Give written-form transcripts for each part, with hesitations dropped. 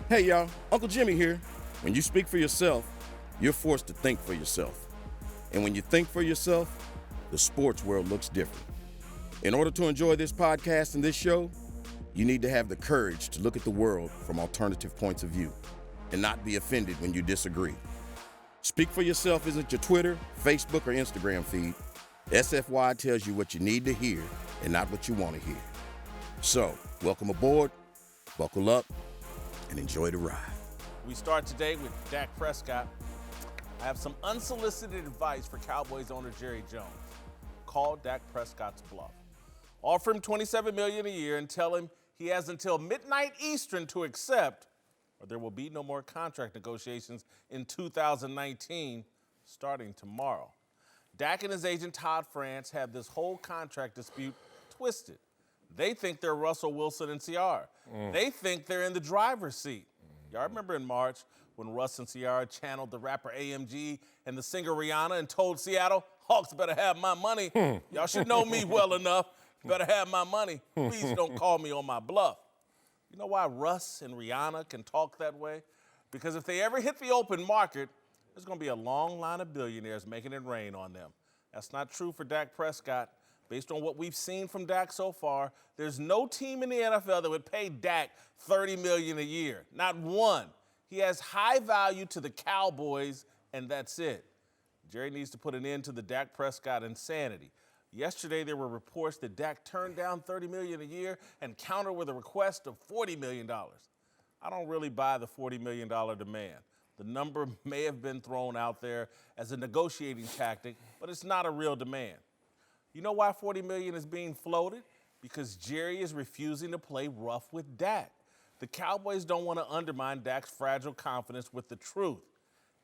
Hey y'all, Uncle Jimmy here. When you speak for yourself, you're forced to think for yourself. And when you think for yourself, the sports world looks different. In order to enjoy this podcast and this show, you need to have the courage to look at the world from alternative points of view and not be offended when you disagree. Speak for yourself isn't your Twitter, Facebook, or Instagram feed. SFY tells you what you need to hear and not what you want to hear. So, welcome aboard, buckle up, and enjoy the ride. We start today with Dak Prescott. I have some unsolicited advice for Cowboys owner Jerry Jones. Call Dak Prescott's bluff. Offer him $27 million a year and tell him he has until midnight Eastern to accept, or there will be no more contract negotiations in 2019, starting tomorrow. Dak and his agent Todd France have this whole contract dispute twisted. They think they're Russell Wilson and Ciara. They think they're in the driver's seat. Y'all remember in March when Russ and Ciara channeled the rapper AMG and the singer Rihanna and told Seattle, Hawks better have my money. Y'all should know me well enough. Better have my money. Please don't call me on my bluff. You know why Russ and Rihanna can talk that way? Because if they ever hit the open market, there's going to be a long line of billionaires making it rain on them. That's not true for Dak Prescott. Based on what we've seen from Dak so far, there's no team in the NFL that would pay Dak $30 million a year. Not one. He has high value to the Cowboys, and that's it. Jerry needs to put an end to the Dak Prescott insanity. Yesterday, there were reports that Dak turned down $30 million a year and countered with a request of $40 million. I don't really buy the $40 million demand. The number may have been thrown out there as a negotiating tactic, but it's not a real demand. You know why $40 million is being floated? Because Jerry is refusing to play rough with Dak. The Cowboys don't want to undermine Dak's fragile confidence with the truth.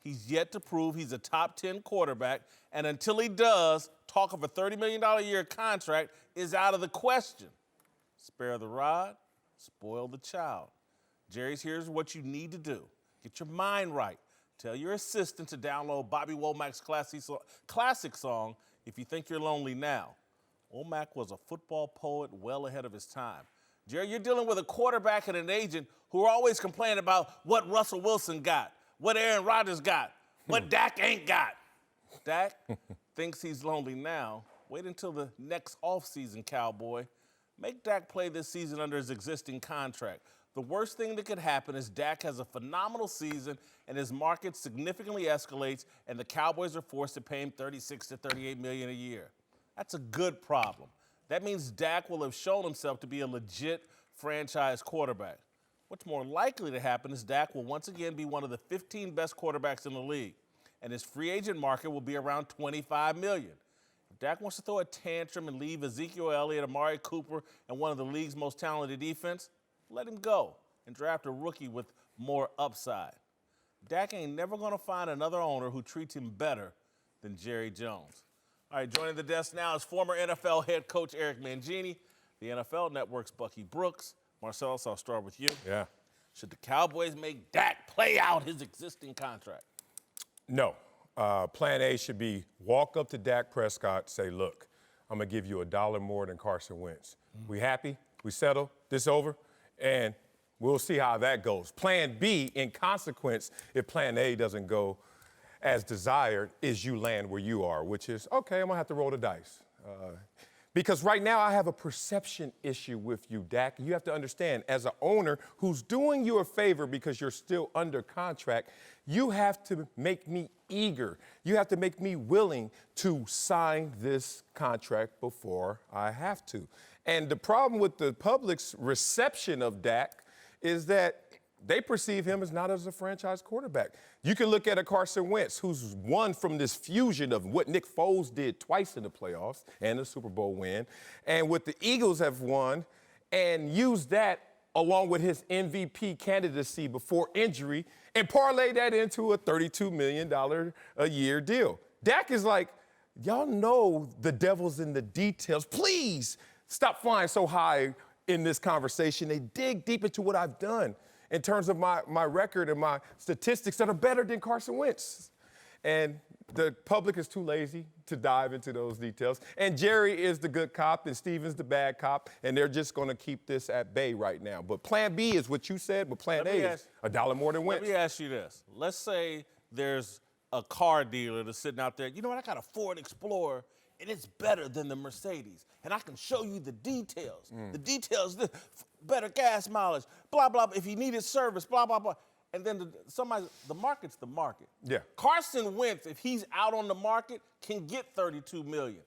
He's yet to prove he's a top 10 quarterback, and until he does, talk of a $30 million a year contract is out of the question. Spare the rod, spoil the child. Jerry's here's what you need to do. Get your mind right. Tell your assistant to download Bobby Womack's classic song, If You Think You're Lonely Now. Womack was a football poet well ahead of his time. Jerry, you're dealing with a quarterback and an agent who are always complaining about what Russell Wilson got, what Aaron Rodgers got, what Dak ain't got. Dak thinks he's lonely now. Wait until the next offseason, Cowboy. Make Dak play this season under his existing contract. The worst thing that could happen is Dak has a phenomenal season and his market significantly escalates and the Cowboys are forced to pay him $36 to $38 million a year. That's a good problem. That means Dak will have shown himself to be a legit franchise quarterback. What's more likely to happen is Dak will once again be one of the 15 best quarterbacks in the league, and his free agent market will be around $25 million. If Dak wants to throw a tantrum and leave Ezekiel Elliott, Amari Cooper, and one of the league's most talented defense, let him go and draft a rookie with more upside. Dak ain't never going to find another owner who treats him better than Jerry Jones. All right, joining the desk now is former NFL head coach Eric Mangini, the NFL Network's Bucky Brooks. Marcellus, I'll start with you. Yeah. Should the Cowboys make Dak play out his existing contract? No. Plan A should be walk up to Dak Prescott, say, look, I'm going to give you $1 more than Carson Wentz. We happy? We settle? This over? And we'll see how that goes. Plan B, in consequence, if Plan A doesn't go as desired, is you land where you are, which is, okay, I'm going to have to roll the dice. Because right now I have a perception issue with you, Dak. You have to understand, as an owner who's doing you a favor because you're still under contract, you have to make me eager. You have to make me willing to sign this contract before I have to. And the problem with the public's reception of Dak is that they perceive him as not as a franchise quarterback. You can look at a Carson Wentz who's won from this fusion of what Nick Foles did twice in the playoffs and a Super Bowl win, and what the Eagles have won, and used that along with his MVP candidacy before injury and parlay that into a $32 million a year deal. Dak is like, y'all know the devil's in the details. Please stop flying so high in this conversation. They dig deep into what I've done in terms of my record and my statistics that are better than Carson Wentz. And the public is too lazy to dive into those details. And Jerry is the good cop and Steven's the bad cop, and they're just going to keep this at bay right now. But plan B is what you said, but plan A is $1 more than Wentz. Let me ask you this. Let's say there's a car dealer that's sitting out there. You know what? I got a Ford Explorer, and it's better than the Mercedes. And I can show you the details. The details, better gas mileage, blah, blah, blah. If you needed service, blah, blah, blah. And then the market's the market. Yeah. Carson Wentz, if he's out on the market, can get $32 million.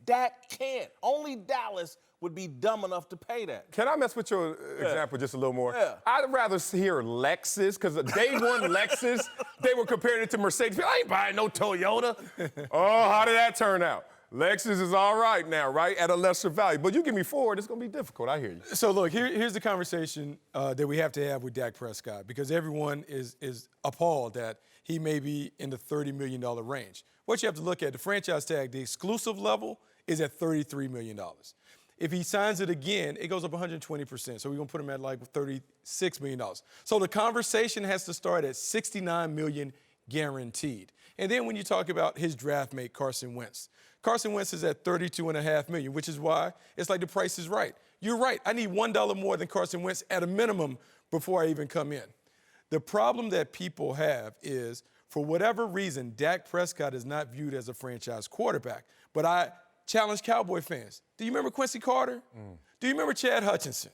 Dak can't. Only Dallas would be dumb enough to pay that. Can I mess with your example just a little more? Yeah. I'd rather hear Lexus, because day one Lexus, they were comparing it to Mercedes. I ain't buying no Toyota. Oh, how did that turn out? Lexus is all right now, right, at a lesser value. But you give me Ford, it's going to be difficult. I hear you. So, look, here's the conversation that we have to have with Dak Prescott, because everyone is appalled that he may be in the $30 million range. What you have to look at, the franchise tag, the exclusive level is at $33 million. If he signs it again, it goes up 120%. So we're going to put him at like $36 million. So the conversation has to start at $69 million guaranteed. And then when you talk about his draft mate, Carson Wentz is at $32.5 million, which is why it's like the price is right. You're right. I need $1 more than Carson Wentz at a minimum before I even come in. The problem that people have is, for whatever reason, Dak Prescott is not viewed as a franchise quarterback. But I challenge Cowboy fans. Do you remember Quincy Carter? Do you remember Chad Hutchinson?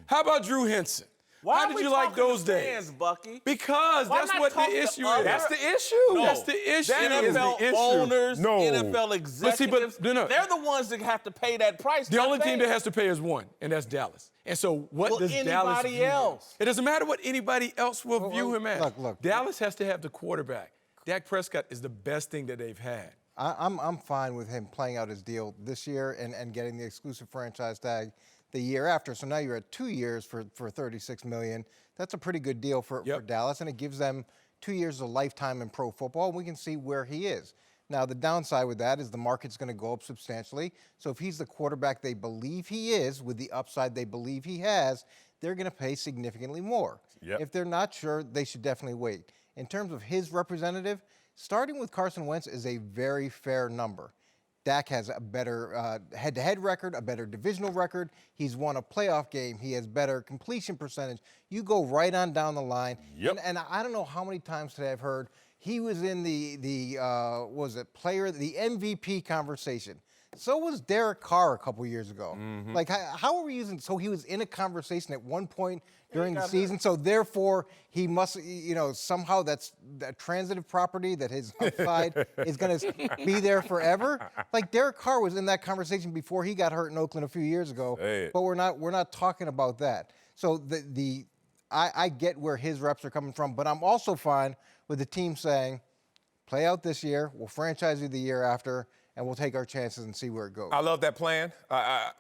How about Drew Henson? Why How did you like those days? Fans, Bucky? Because Why that's not what the talk to issue other- is. That's the issue. No. That's the issue. That is the NFL issue. owners, No. NFL executives, no. they're the ones that have to pay that price. The not only team they. that has to pay is one, and that's Dallas. And so what Well, does Dallas anybody view him? else? It doesn't matter what anybody else will view him as. Look. Dallas has to have the quarterback. Dak Prescott is the best thing that they've had. I'm fine with him playing out his deal this year and getting the exclusive franchise tag the year after. So now you're at 2 years for $36 million. That's a pretty good deal for Dallas, and it gives them 2 years of lifetime in pro football. We can see where he is. Now, the downside with that is the market's going to go up substantially. So if he's the quarterback they believe he is, with the upside they believe he has, they're going to pay significantly more. Yep. If they're not sure, they should definitely wait. In terms of his representative, starting with Carson Wentz is a very fair number. Dak has a better head-to-head record, a better divisional record. He's won a playoff game. He has better completion percentage. You go right on down the line. Yep. And I don't know how many times today I've heard he was in the MVP conversation. So was Derek Carr a couple years ago. Like, how are we using? So he was in a conversation at one point during the season. So therefore, he must, somehow that's a transitive property that his upside is going to be there forever. Like, Derek Carr was in that conversation before he got hurt in Oakland a few years ago. But we're not talking about that. So I get where his reps are coming from, but I'm also fine with the team saying, play out this year, we'll franchise you the year after, and we'll take our chances and see where it goes. I love that plan.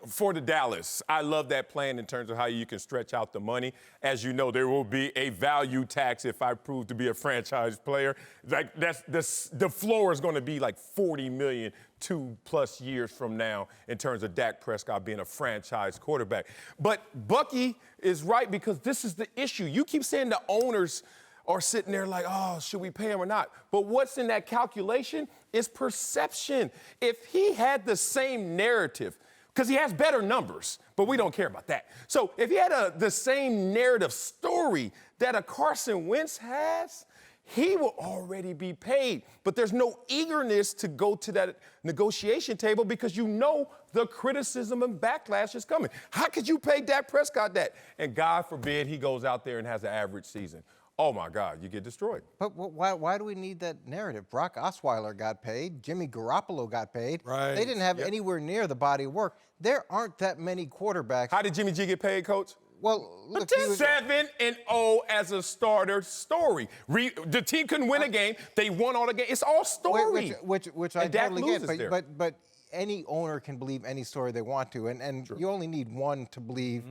For the Dallas, I love that plan in terms of how you can stretch out the money. As you know, there will be a value tax if I prove to be a franchise player. Like, the floor is going to be like $40 million 2+ years from now in terms of Dak Prescott being a franchise quarterback. But Bucky is right, because this is the issue. You keep saying the owners are sitting there like, oh, should we pay him or not? But what's in that calculation is perception. If he had the same narrative, because he has better numbers, but we don't care about that. So if he had the same narrative story that a Carson Wentz has, he will already be paid. But there's no eagerness to go to that negotiation table, because you know the criticism and backlash is coming. How could you pay Dak Prescott that? And God forbid he goes out there and has an average season. Oh, my God, you get destroyed. But why do we need that narrative? Brock Osweiler got paid. Jimmy Garoppolo got paid. Right. They didn't have anywhere near the body of work. There aren't that many quarterbacks. How did Jimmy G get paid, Coach? Well, look, 7-0 as a starter story. The team couldn't win a game. They won all the games. It's all story. Which I And Dak totally get. loses there. But any owner can believe any story they want to, and you only need one to believe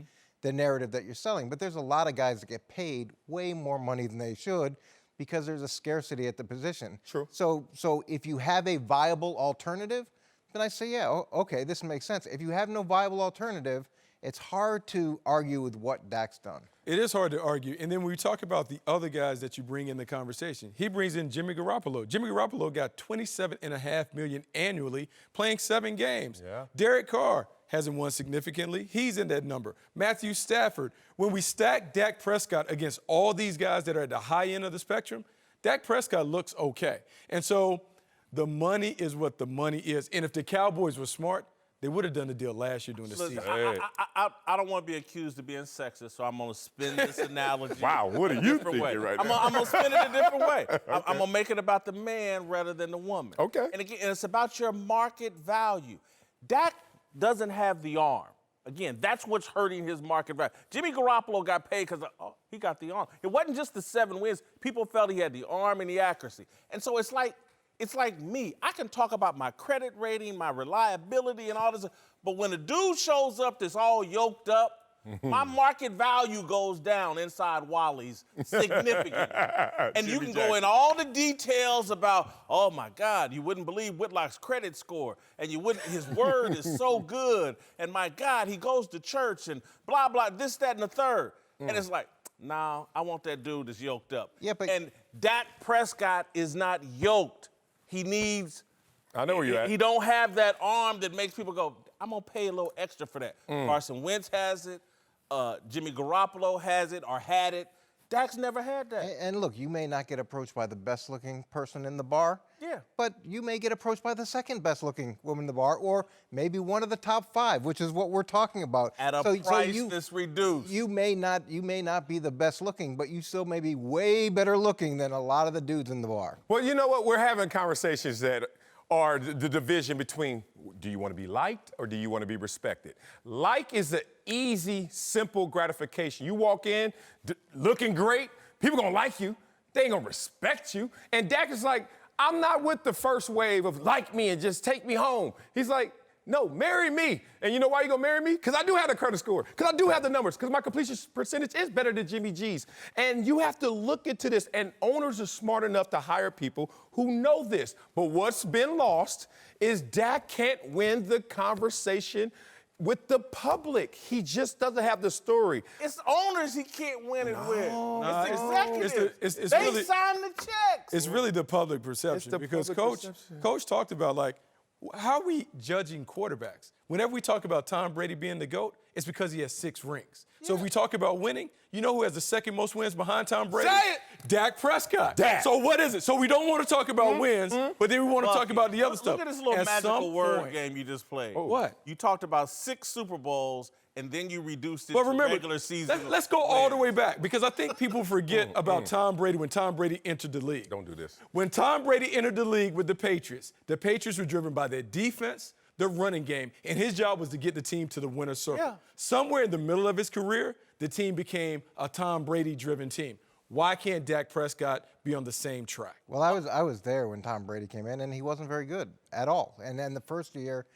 the narrative that you're selling. But there's a lot of guys that get paid way more money than they should, because there's a scarcity at the position. True. So if you have a viable alternative, then I say, yeah, okay, this makes sense. If you have no viable alternative it's hard to argue with what Dak's done. It is hard to argue. And then when we talk about the other guys that you bring in the conversation, he brings in Jimmy Garoppolo. Jimmy Garoppolo got $27.5 million annually, playing 7 games. Yeah. Derek Carr hasn't won significantly. He's in that number. Matthew Stafford. When we stack Dak Prescott against all these guys that are at the high end of the spectrum, Dak Prescott looks okay. And so the money is what the money is. And if the Cowboys were smart, they would have done the deal last year during the season. I don't want to be accused of being sexist, so I'm going to spin this analogy. Wow, what are you thinking way. right I'm now? going to spin it a different way. I'm going to make it about the man rather than the woman. Okay. And again, it's about your market value. Dak doesn't have the arm. Again, that's what's hurting his market value. Jimmy Garoppolo got paid because he got the arm. It wasn't just the 7 wins. People felt he had the arm and the accuracy. And so it's like me. I can talk about my credit rating, my reliability, and all this, but when a dude shows up that's all yoked up, my market value goes down inside Wally's significantly. And you can go in all the details about, oh my God, you wouldn't believe Whitlock's credit score, and his word is so good, and my God, he goes to church, and blah, blah, this, that, and the third. And it's like, nah, I want that dude that's yoked up. Yeah, but and Dak Prescott is not yoked. He needs. I know where you're at. He don't have that arm that makes people go, I'm going to pay a little extra for that. Carson Wentz has it. Jimmy Garoppolo has it or had it. Dak's never had that. And look, you may not get approached by the best-looking person in the bar. Yeah. But you may get approached by the second best-looking woman in the bar, or maybe one of the top 5, which is what we're talking about. At a price that's reduced. You may not be the best-looking, but you still may be way better looking than a lot of the dudes in the bar. Well, you know what? We're having conversations that are the division between, do you want to be liked or do you want to be respected? Like is the easy, simple gratification. You walk in looking great, people going to like you. They ain't going to respect you. And Dak is like, I'm not with the first wave of like me and just take me home. He's like, no, marry me. And you know why you gonna marry me? Because I do have the credit score. Because I do have the numbers. Because my completion percentage is better than Jimmy G's. And you have to look into this. And owners are smart enough to hire people who know this. But what's been lost is Dak can't win the conversation with the public. He just doesn't have the story. It's owners he can't win it with. It's executives. They really, sign the checks. It's really the public perception. Because Coach talked about, like, how are we judging quarterbacks? Whenever we talk about Tom Brady being the GOAT, it's because he has 6 rings. Yeah. So if we talk about winning, you know who has the second most wins behind Tom Brady? Say it! Dak Prescott. Dak. So what is it? So we don't want to talk about wins, but then we want to talk about the other stuff. Look at this little magical word game you just played. Oh. What? You talked about 6 Super Bowls, and then you reduced it But to remember, regular season. let's go all the way back, because I think people forget about Tom Brady when Tom Brady entered the league. Don't do this. When Tom Brady entered the league with the Patriots were driven by their defense, their running game, and his job was to get the team to the winner's circle. Yeah. Somewhere in the middle of his career, the team became a Tom Brady-driven team. Why can't Dak Prescott be on the same track? Well, I was there when Tom Brady came in, and he wasn't very good at all. And then the first year,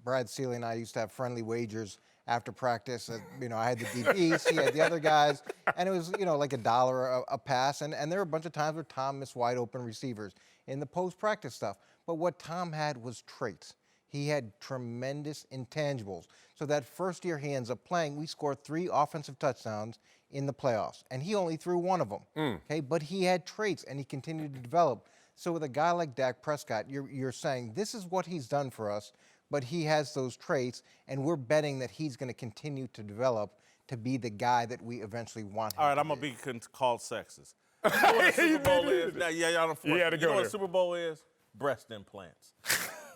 Brad Seeley and I used to have friendly wagers after practice. I had the DPs, he had the other guys, and it was, like $1 a pass. And there were a bunch of times where Tom missed wide open receivers in the post-practice stuff. But what Tom had was traits. He had tremendous intangibles. So that first year he ends up playing, we scored 3 offensive touchdowns in the playoffs, and he only threw 1 of them. Okay, but he had traits, and he continued to develop. So with a guy like Dak Prescott, you're saying this is what he's done for us, but he has those traits, and we're betting that he's going to continue to develop to be the guy that we eventually want him All right, to I'm going to be called sexist. You know what a You Super Bowl did is? it. Now, y'all don't force You had to me. go You know what there. a Super Bowl is? Breast implants.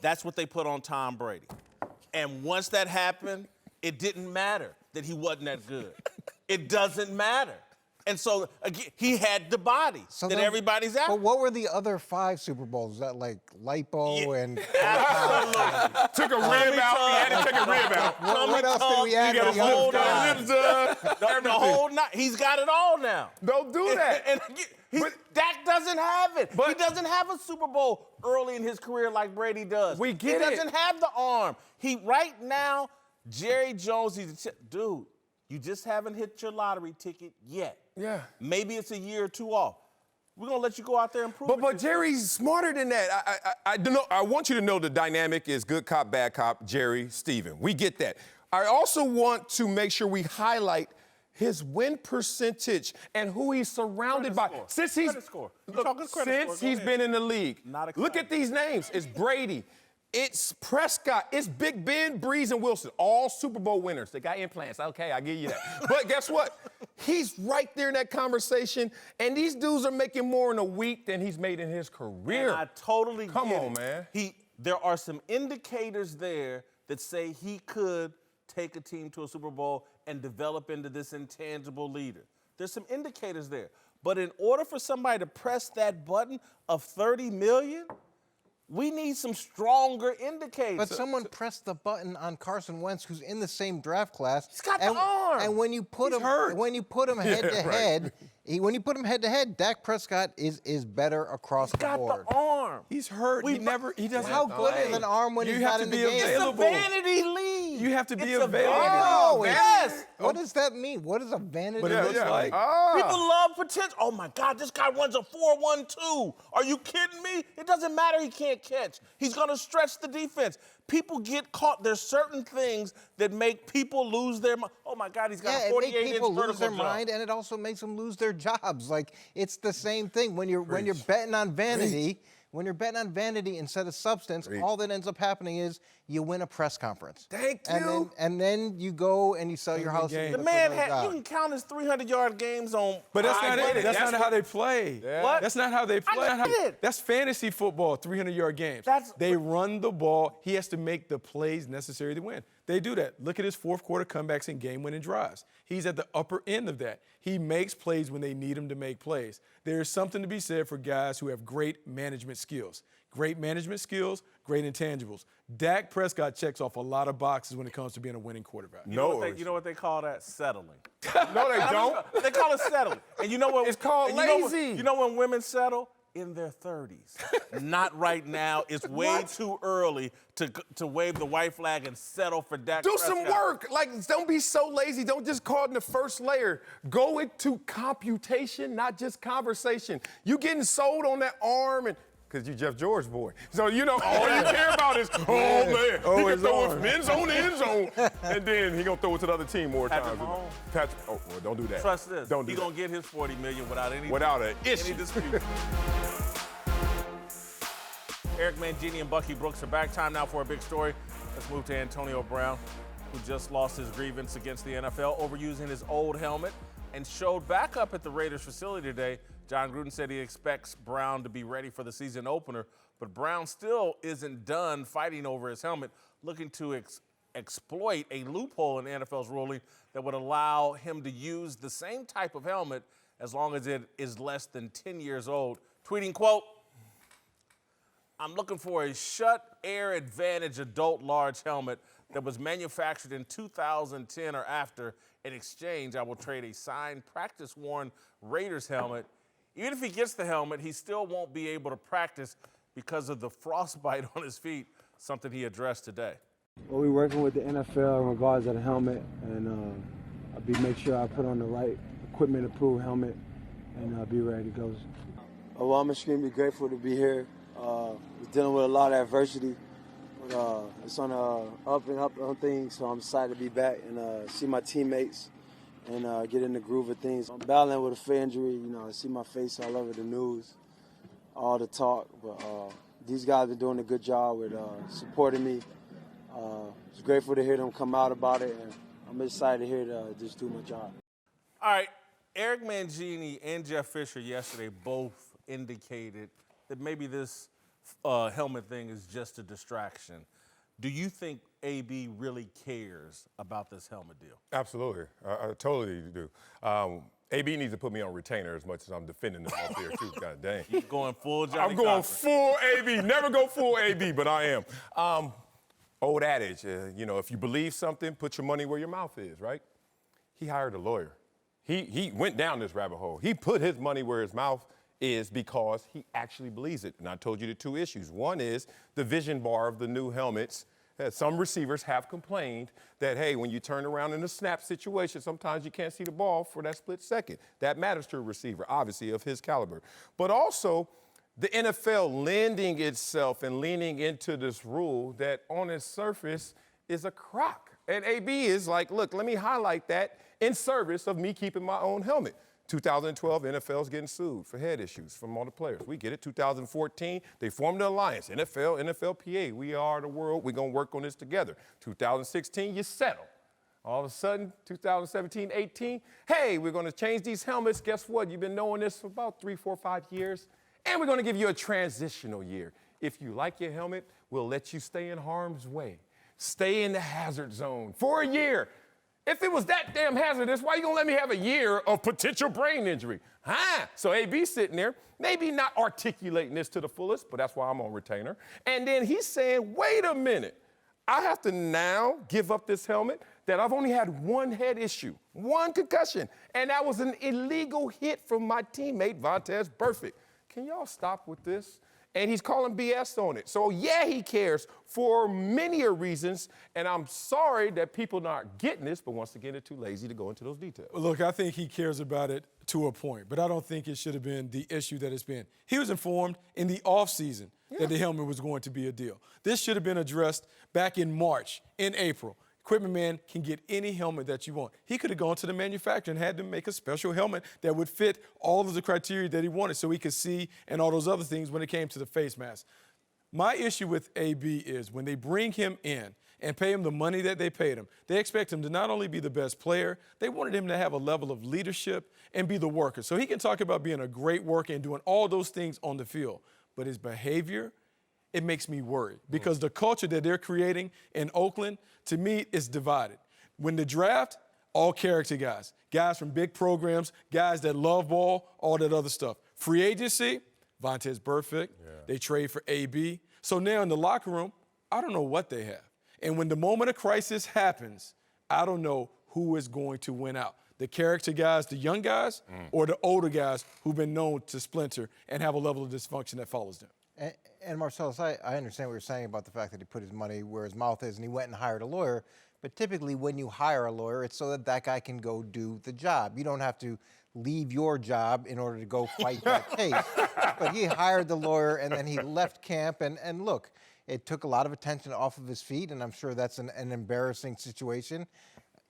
That's what they put on Tom Brady. And once that happened, it didn't matter that he wasn't that good. It doesn't matter. And so, again, he had the body that everybody's after. But what were the other 5 Super Bowls? Was that like lipo and... Absolutely. Took a rib out. He had to take a rib out. What else did we add? You got to the a whole other nine. guys? The whole night. He's got it all now. Don't do that. And Dak doesn't have it. He doesn't have a Super Bowl early in his career like Brady does. We get He it. doesn't have the arm. Right now, Jerry Jones, dude, you just haven't hit your lottery ticket yet. Yeah. Maybe it's a year or 2 off. We're going to let you go out there and prove it. But Jerry's smarter than that. I don't know. I want you to know the dynamic is good cop, bad cop, Jerry, Steven. We get that. I also want to make sure we highlight his win percentage and who he's surrounded by. Score. Since he's Score. You're talking credit since score. Go he's ahead. been in the league. Not Look at these names. It's Brady. It's Prescott. It's Big Ben, Breeze, and Wilson. All Super Bowl winners. They got implants. Okay, I give you that. But guess what? He's right there in that conversation, and these dudes are making more in a week than he's made in his career. And I totally Come get on, it. man. There are some indicators there that say he could take a team to a Super Bowl and develop into this intangible leader. There's some indicators there. But in order for somebody to press that button of $30 million, we need some stronger indicators. But someone pressed the button on Carson Wentz, who's in the same draft class. He's got the arm. And when you put him head to head, when you put him head to head, Dak Prescott is better across the board. He's got the arm. He's hurt. He doesn't. How good is an arm when You he's have not to in the be game? available. It's a vanity league. You have to be It's a available. vanity Oh, league. yes. What does that mean? What is a vanity? But it looks like. People love potential. Oh my God, this guy runs a 4.12. Are you kidding me? It doesn't matter. He can't catch. He's going to stretch the defense. People get caught. There's certain things that make people lose their mind. Oh my God, he's got a 48-inch it makes people vertical lose their jump. mind, and it also makes them lose their jobs. Like it's the same thing when you're betting on vanity. When you're betting on vanity instead of substance, all that ends up happening is you win a press conference. Thank you. And then you go and you sell your house. And The you man look for another you job. can count his 300-yard games on. But that's not it. That's not how they play. play. Yeah. What? That's not how they play. I get it. That's fantasy football, 300-yard games. They run the ball. He has to make the plays necessary to win. They do that. Look at his fourth quarter comebacks and game-winning drives. He's at the upper end of that. He makes plays when they need him to make plays. There is something to be said for guys who have great management skills. Great management skills, great intangibles. Dak Prescott checks off a lot of boxes when it comes to being a winning quarterback. You know what they call that? Settling. No, they don't. They call it settling. And you know what? It's called lazy. You know when women settle? In their 30s. Not right now. It's way too early to wave the white flag and settle for Dak Do Prescott. some work. Like, don't be so lazy. Don't just call it in the first layer. Go into computation, not just conversation. You getting sold on that arm and because you Jeff George boy. So, you know, all you care about is, oh, man, he can throw it from end zone to end zone. And then he going to throw it to the other team more Patrick times. Mahomes. Patrick, oh, well, don't do that. Trust this. Don't do He's that. going to get his $40 million without any issue. dispute. Eric Mangini and Bucky Brooks are back. Time now for a big story. Let's move to Antonio Brown, who just lost his grievance against the NFL over using his old helmet and showed back up at the Raiders facility today. John Gruden said he expects Brown to be ready for the season opener, but Brown still isn't done fighting over his helmet, looking to exploit a loophole in the NFL's ruling that would allow him to use the same type of helmet as long as it is less than 10 years old. Tweeting, quote, "I'm looking for a Shut Air Advantage adult large helmet that was manufactured in 2010 or after. In exchange, I will trade a signed, practice-worn Raiders helmet. Even if he gets the helmet, he still won't be able to practice because of the frostbite on his feet," something he addressed today. Well, we're working with the NFL in regards to the helmet, and I'll make sure I put on the right equipment-approved helmet and be ready to go. Well, I'm extremely grateful to be here. We're dealing with a lot of adversity, but it's on up and up on things, so I'm excited to be back and see my teammates and get in the groove of things. I'm battling with a foot injury. I see my face all over the news, all the talk, but these guys have been doing a good job with supporting me. It's grateful to hear them come out about it, and I'm excited here to just do my job. All right, Eric Mangini and Jeff Fisher yesterday both indicated that maybe this helmet thing is just a distraction. Do you think AB really cares about this helmet deal? Absolutely. I totally do. AB needs to put me on retainer as much as I'm defending him up there, too. God dang. You're going full Johnny I'm going Cochran. full AB. Never go full AB, but I am. Old adage, if you believe something, put your money where your mouth is, right? He hired a lawyer. He went down this rabbit hole. He put his money where his mouth is because he actually believes it. And I told you the two issues. One is the vision bar of the new helmets. Some receivers have complained that, hey, when you turn around in a snap situation, sometimes you can't see the ball for that split second. That matters to a receiver, obviously, of his caliber. But also, the NFL lending itself and leaning into this rule that on its surface is a crock. And AB is like, look, let me highlight that in service of me keeping my own helmet. 2012, NFL's getting sued for head issues from all the players. We get it. 2014, they formed an alliance, NFL, NFLPA. We are the world. We're going to work on this together. 2016, you settle. All of a sudden, 2017, 18, hey, we're going to change these helmets. Guess what? You've been knowing this for about 3, 4, 5 years. And we're going to give you a transitional year. If you like your helmet, we'll let you stay in harm's way. Stay in the hazard zone for a year. If it was that damn hazardous, why are you going to let me have a year of potential brain injury? Huh? So AB's sitting there, maybe not articulating this to the fullest, but that's why I'm on retainer. And then he's saying, wait a minute. I have to now give up this helmet that I've only had one head issue, one concussion, and that was an illegal hit from my teammate, Vontaze Burfict. Can y'all stop with this? And he's calling BS on it. So, yeah, he cares for many reasons, and I'm sorry that people not getting this, but once again, they're too lazy to go into those details. Look, I think he cares about it to a point, but I don't think it should have been the issue that it's been. He was informed in the offseason that the helmet was going to be a deal. This should have been addressed back in March, in April. Equipment Man can get any helmet that you want. He could have gone to the manufacturer and had them make a special helmet that would fit all of the criteria that he wanted so he could see and all those other things when it came to the face mask. My issue with AB is when they bring him in and pay him the money that they paid him, they expect him to not only be the best player, they wanted him to have a level of leadership and be the worker. So he can talk about being a great worker and doing all those things on the field. But his behavior, it makes me worried because the culture that they're creating in Oakland, to me, is divided. When the draft, all character guys from big programs, guys that love ball, all that other stuff. Free agency, Vontaze Burfict, they trade for AB. So now in the locker room, I don't know what they have. And when the moment of crisis happens, I don't know who is going to win out. The character guys, the young guys, or the older guys who've been known to splinter and have a level of dysfunction that follows them. And Marcellus, I understand what you're saying about the fact that he put his money where his mouth is and he went and hired a lawyer. But typically when you hire a lawyer, it's so that that guy can go do the job. You don't have to leave your job in order to go fight that case. But he hired the lawyer and then he left camp. And look, it took a lot of attention off of his feet, and I'm sure that's an embarrassing situation.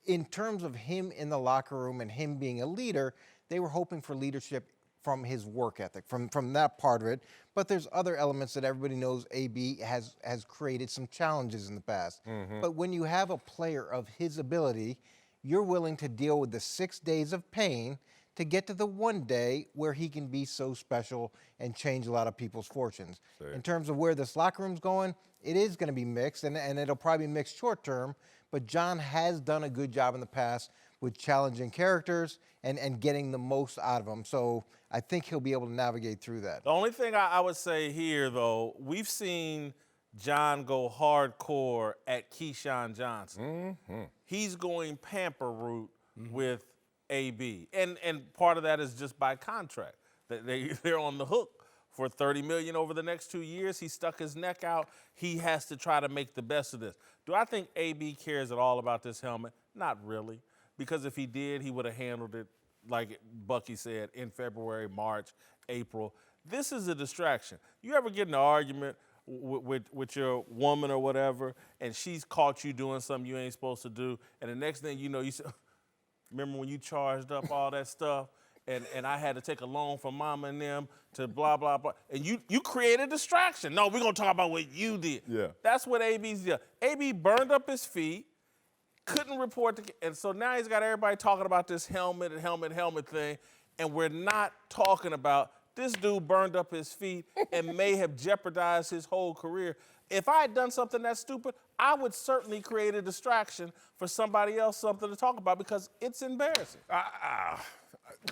In terms of him in the locker room and him being a leader, they were hoping for leadership from his work ethic, from that part of it. But there's other elements that everybody knows AB has created some challenges in the past. But when you have a player of his ability, you're willing to deal with the 6 days of pain to get to the one day where he can be so special and change a lot of people's fortunes. In terms of where this locker room's going, it is going to be mixed, and it'll probably be mixed short term, but John has done a good job in the past with challenging characters and getting the most out of them. So I think he'll be able to navigate through that. The only thing I would say here, though, we've seen John go hardcore at Keyshawn Johnson. He's going pamper route with AB. And part of that is just by contract. They're on the hook for $30 million over the next 2 years. He stuck his neck out. He has to try to make the best of this. Do I think AB cares at all about this helmet? Not really. Because if he did, he would have handled it, like Bucky said, in February, March, April. This is a distraction. You ever get in an argument with your woman or whatever, and she's caught you doing something you ain't supposed to do, and the next thing you know, you say, remember when you charged up all that stuff, and I had to take a loan from mama and them to blah, blah, blah, and you created a distraction. No, we're going to talk about what you did. Yeah. That's what AB's did. AB burned up his feet, couldn't report, and so now he's got everybody talking about this helmet thing, and we're not talking about this dude burned up his feet and may have jeopardized his whole career. If I had done something that stupid, I would certainly create a distraction for somebody else, something to talk about, because it's embarrassing.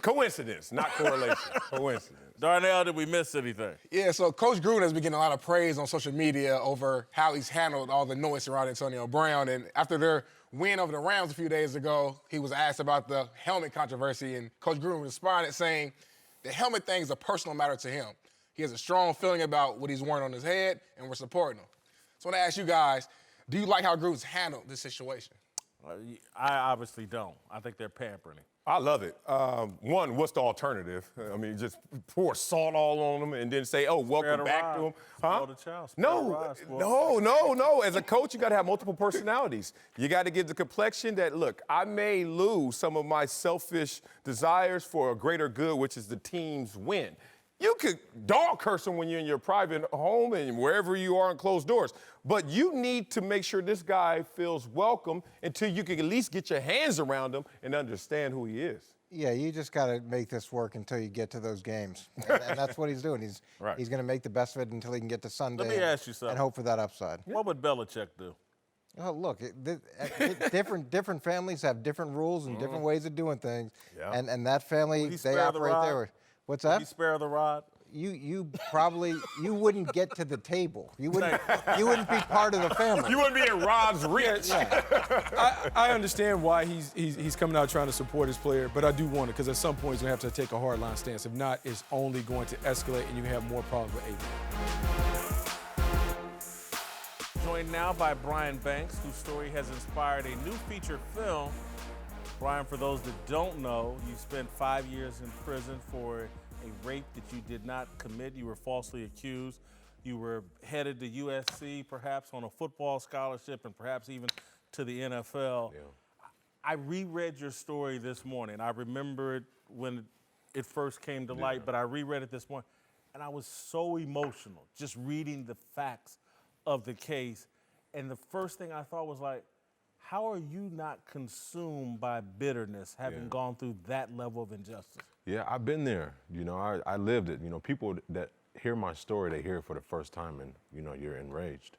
Coincidence, not correlation. Coincidence. Darnell, did we miss anything? Yeah, so Coach Gruden has been getting a lot of praise on social media over how he's handled all the noise around Antonio Brown. And after their win over the Rams a few days ago, he was asked about the helmet controversy, and Coach Gruden responded saying the helmet thing is a personal matter to him. He has a strong feeling about what he's wearing on his head, and we're supporting him. So I want to ask you guys, do you like how Gruden's handled this situation? I obviously don't. I think they're pampering him. I love it. One, what's the alternative? I mean, just pour salt all on them and then say, oh, welcome back to them. Huh? No. As a coach, you got to have multiple personalities. You got to give the complexion that, look, I may lose some of my selfish desires for a greater good, which is the team's win. You could dog curse them when you're in your private home and wherever you are in closed doors. But you need to make sure this guy feels welcome until you can at least get your hands around him and understand who he is. Yeah, you just got to make this work until you get to those games. And that's what he's doing. He's going to make the best of it until he can get to Sunday. Let me ask you something. And hope for that upside. What would Belichick do? Oh, look, different families have different rules and different ways of doing things. Yeah. And that family, they operate there. What's that? Would he spare the rod? You probably wouldn't get to the table. You wouldn't be part of the family. You wouldn't be in Rod's reach. Yeah. I understand why he's coming out trying to support his player, but I do want it because at some point he's going to have to take a hard line stance. If not, it's only going to escalate and you have more problems with A-Man. Joined now by Brian Banks, whose story has inspired a new feature film. Brian, for those that don't know, you spent 5 years in prison for a rape that you did not commit. You were falsely accused. You were headed to USC, perhaps on a football scholarship, and perhaps even to the NFL. Yeah. I reread your story this morning. I remember it when it first came to light, but I reread it this morning, and I was so emotional just reading the facts of the case. And the first thing I thought was like, how are you not consumed by bitterness having gone through that level of injustice? Yeah, I've been there. You know, I lived it. You know, people that hear my story, they hear it for the first time and, you know, you're enraged.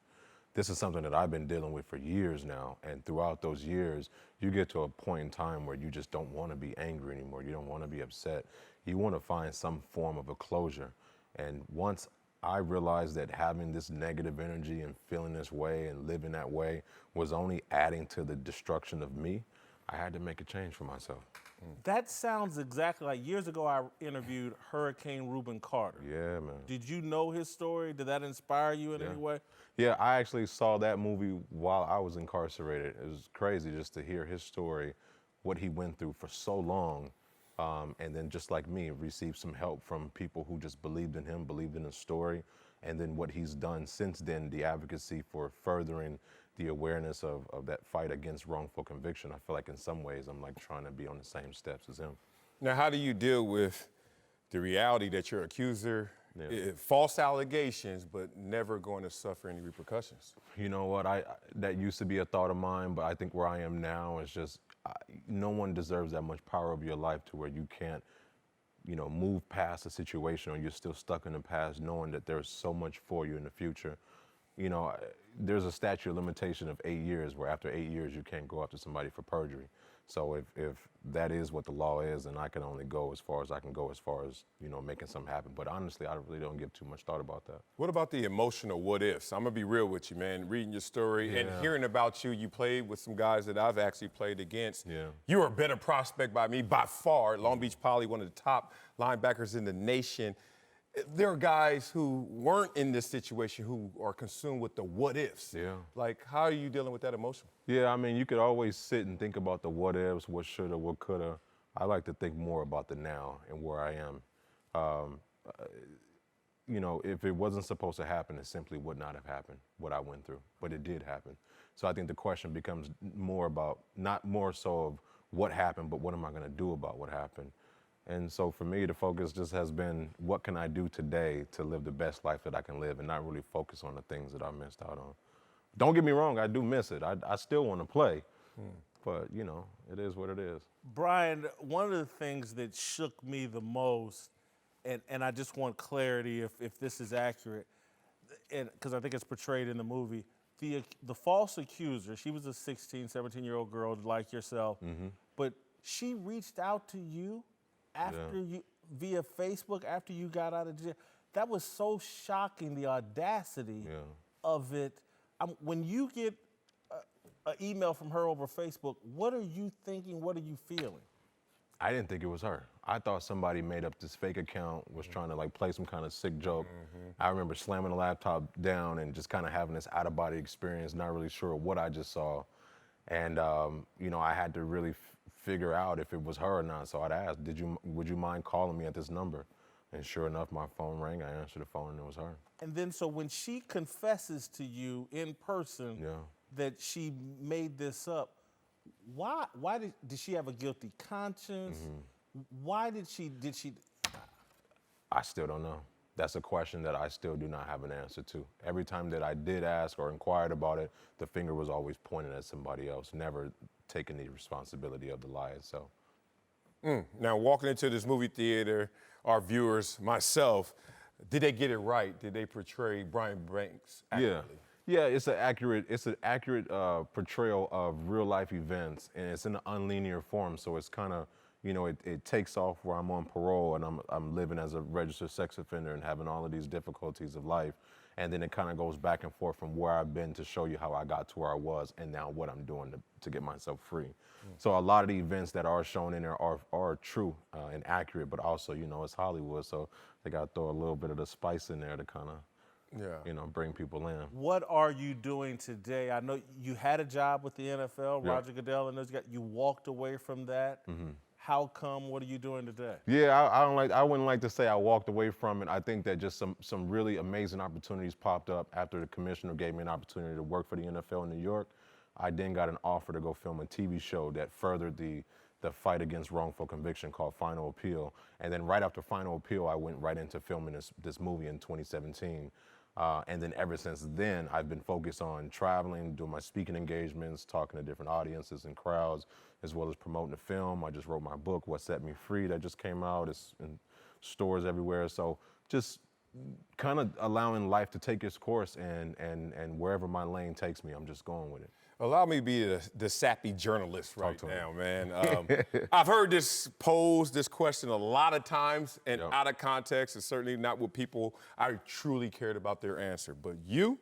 This is something that I've been dealing with for years now. And throughout those years, you get to a point in time where you just don't want to be angry anymore. You don't want to be upset. You want to find some form of a closure. And once I realized that having this negative energy and feeling this way and living that way was only adding to the destruction of me, I had to make a change for myself. That sounds exactly like years ago I interviewed Hurricane Reuben Carter. Yeah, man. Did you know his story? Did that inspire you in any way? Yeah, I actually saw that movie while I was incarcerated. It was crazy just to hear his story, what he went through for so long. And then just like me, received some help from people who just believed in him, believed in his story. And then what he's done since then, the advocacy for furthering the awareness of that fight against wrongful conviction. I feel like in some ways I'm like trying to be on the same steps as him. Now, how do you deal with the reality that your accuser, false allegations, but never going to suffer any repercussions? You know what, that used to be a thought of mine, but I think where I am now is just, no one deserves that much power over your life to where you can't, you know, move past a situation or you're still stuck in the past knowing that there's so much for you in the future. You know, there's a statute of limitation of 8 years where after 8 years you can't go after somebody for perjury. So if that is what the law is, then I can only go as far as I can go as far as, you know, making something happen. But honestly, I really don't give too much thought about that. What about the emotional what ifs? I'm gonna be real with you, man. Reading your story and hearing about you, you played with some guys that I've actually played against. Yeah. You were a better prospect by me by far. Long Beach Poly, one of the top linebackers in the nation. There are guys who weren't in this situation who are consumed with the what ifs. Yeah. Like, how are you dealing with that emotion? Yeah, I mean, you could always sit and think about the what ifs, what shoulda, what coulda. I like to think more about the now and where I am. You know, if it wasn't supposed to happen, it simply would not have happened, what I went through. But it did happen. So I think the question becomes more about, not more so of what happened, but what am I gonna do about what happened? And so for me, the focus just has been, what can I do today to live the best life that I can live and not really focus on the things that I missed out on. Don't get me wrong, I do miss it. I still want to play, but you know, it is what it is. Brian, one of the things that shook me the most, and I just want clarity if this is accurate, because I think it's portrayed in the movie, the false accuser, she was a 16, 17-year-old girl like yourself, but she reached out to you after you, via Facebook, after you got out of jail. That was so shocking, the audacity of it. When you get an email from her over Facebook, what are you thinking? What are you feeling? I didn't think it was her. I thought somebody made up this fake account, was trying to like play some kind of sick joke. I remember slamming the laptop down and just kind of having this out-of-body experience, not really sure what I just saw. And, you know, I had to really figure out if it was her or not. So I'd ask, would you mind calling me at this number? And sure enough, my phone rang. I answered the phone, and it was her. And then, so when she confesses to you in person that she made this up, why did she have a guilty conscience? Why did she? I still don't know. That's a question that I still do not have an answer to. Every time that I did ask or inquired about it, the finger was always pointed at somebody else, never taking the responsibility of the lie itself. Now, walking into this movie theater, our viewers, myself, did they get it right? Did they portray Brian Banks accurately? Yeah, it's an accurate portrayal of real life events, and it's in an unlinear form. So it's kind of, it takes off where I'm on parole and I'm living as a registered sex offender and having all of these difficulties of life, and then it kind of goes back and forth from where I've been to show you how I got to where I was and now what I'm doing to get myself free. So a lot of the events that are shown in there are true and accurate, but also, it's Hollywood, so they got to throw a little bit of the spice in there to kind of, bring people in. What are you doing today? I know you had a job with the NFL, Roger Goodell and those guys. You walked away from that. How come? What are you doing today? Yeah, I wouldn't like to say I walked away from it. I think that just some really amazing opportunities popped up after the commissioner gave me an opportunity to work for the NFL in New York. I then got an offer to go film a TV show that furthered the fight against wrongful conviction called Final Appeal. And then right after Final Appeal, I went right into filming this movie in 2017. And then ever since then, I've been focused on traveling, doing my speaking engagements, talking to different audiences and crowds, as well as promoting the film. I just wrote my book, What Set Me Free, that just came out. It's in stores everywhere. So just kind of allowing life to take its course, and wherever my lane takes me, I'm just going with it. Allow me to be the sappy journalist right now, man. I've heard this question a lot of times and out of context, and certainly not with people I truly cared about their answer. But you,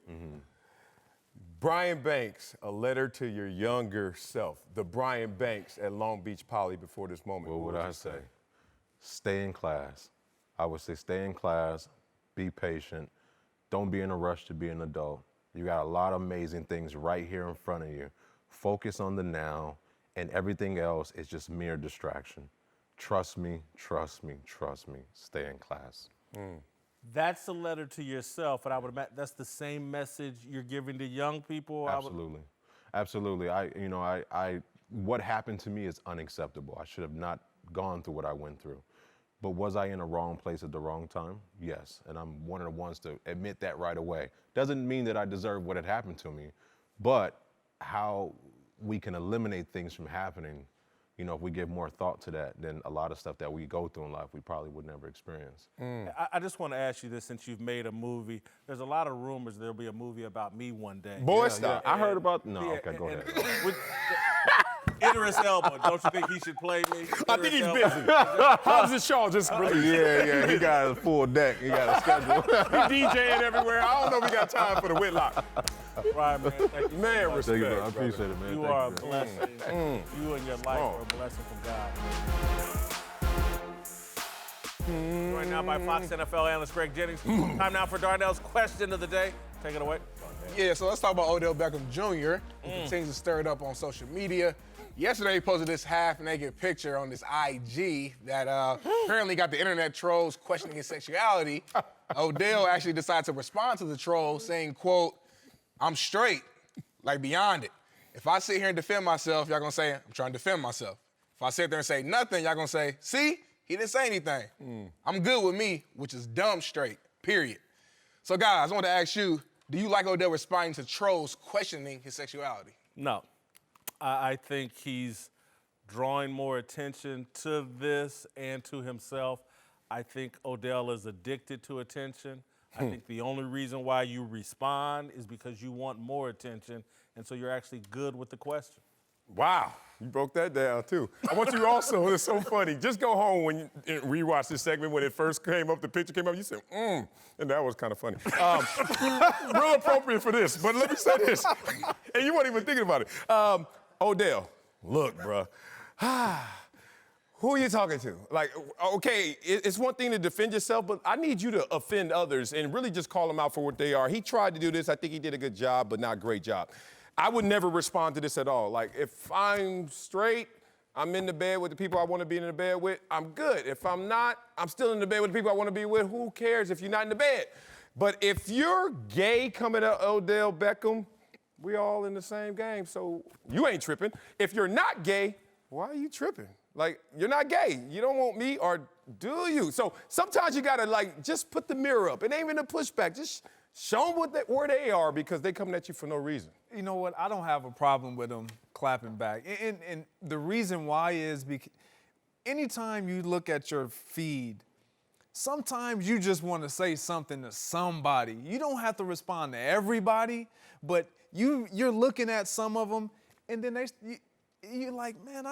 Brian Banks, a letter to your younger self, the Brian Banks at Long Beach Poly before this moment. What would I say? Stay in class. I would say stay in class, be patient, don't be in a rush to be an adult. You got a lot of amazing things right here in front of you. Focus on the now, and everything else is just mere distraction. Trust me, trust me, trust me. Stay in class. That's a letter to yourself, and I would imagine that's the same message you're giving to young people. Absolutely, absolutely. What happened to me is unacceptable. I should have not gone through what I went through. But was I in the wrong place at the wrong time? Yes, and I'm one of the ones to admit that right away. Doesn't mean that I deserve what had happened to me, but how we can eliminate things from happening, if we give more thought to that, then a lot of stuff that we go through in life we probably would never experience. I just want to ask you this, since you've made a movie. There's a lot of rumors there'll be a movie about me one day. Boy, stop. I heard about, okay, go ahead. Idris Elba, don't you think he should play me? I think he's busy. How's Shaw just released? Yeah, he got a full deck. He got a schedule. He DJing everywhere. I don't know if we got time for the Whitlock. Right, man. Thank you. Man, so respect. I appreciate it, man. You are a blessing. You and your life are a blessing from God. Joined now by Fox NFL analyst Greg Jennings. Time now for Darnell's question of the day. Take it away. Yeah, so let's talk about Odell Beckham Jr. He continues to stir it up on social media. Yesterday, he posted this half-naked picture on this IG that apparently got the internet trolls questioning his sexuality. Odell actually decided to respond to the troll saying, quote, "I'm straight, like beyond it. If I sit here and defend myself, y'all gonna say, I'm trying to defend myself. If I sit there and say nothing, y'all gonna say, see, he didn't say anything. I'm good with me, which is dumb straight, period." So guys, I want to ask you, do you like Odell responding to trolls questioning his sexuality? No. I think he's drawing more attention to this and to himself. I think Odell is addicted to attention. I think the only reason why you respond is because you want more attention, and so you're actually good with the question. Wow, you broke that down too. I want you also, it's so funny, just go home when you rewatch this segment when it first came up, the picture came up, you said, and that was kind of funny. Real appropriate for this, but let me say this, and you weren't even thinking about it. Odell, look, bro, who are you talking to? Like, okay, it's one thing to defend yourself, but I need you to offend others and really just call them out for what they are. He tried to do this. I think he did a good job, but not a great job. I would never respond to this at all. Like, if I'm straight, I'm in the bed with the people I want to be in the bed with, I'm good. If I'm not, I'm still in the bed with the people I want to be with. Who cares if you're not in the bed? But if you're gay coming up Odell Beckham, we all in the same game, so you ain't tripping. If you're not gay, why are you tripping? Like, you're not gay. You don't want me, or do you? So sometimes you gotta, like, just put the mirror up. It ain't even a pushback. Just show them where they are, because they coming at you for no reason. You know what? I don't have a problem with them clapping back. And the reason why is because anytime you look at your feed, sometimes you just want to say something to somebody. You don't have to respond to everybody, but you're looking at some of them, and then you're like, man,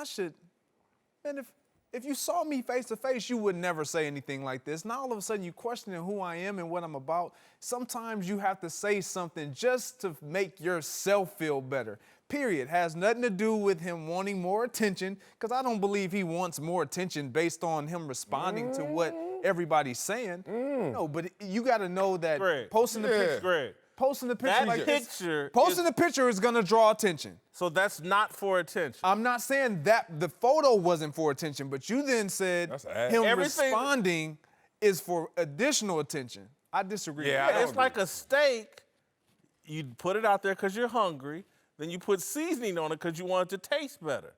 if you saw me face to face, you would never say anything like this. Now all of a sudden you're questioning who I am and what I'm about. Sometimes you have to say something just to make yourself feel better. Period. Has nothing to do with him wanting more attention, because I don't believe he wants more attention based on him responding to what everybody's saying. No, but you got to know that posting the picture. Posting the picture like this. Posting the picture is gonna draw attention. So that's not for attention. I'm not saying that the photo wasn't for attention, but you then said him responding is for additional attention. I disagree. Yeah, it's like a steak. You put it out there because you're hungry, then you put seasoning on it because you want it to taste better.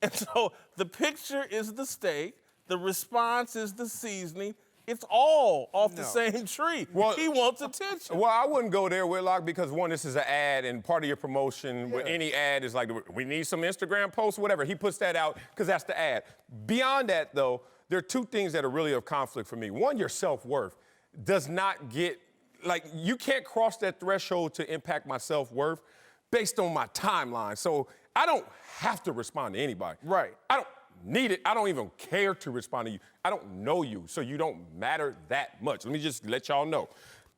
And so the picture is the steak, the response is the seasoning. It's all off the same tree. Well, he wants attention. Well, I wouldn't go there, Whitlock, because one, this is an ad, and part of your promotion with any ad is like, we need some Instagram posts, whatever. He puts that out because that's the ad. Beyond that, though, there are two things that are really of conflict for me. One, your self-worth does not get, like, you can't cross that threshold to impact my self-worth based on my timeline. So I don't have to respond to anybody. Right. I don't need it. I don't even care to respond to you. I don't know you, so you don't matter that much. Let me just let y'all know.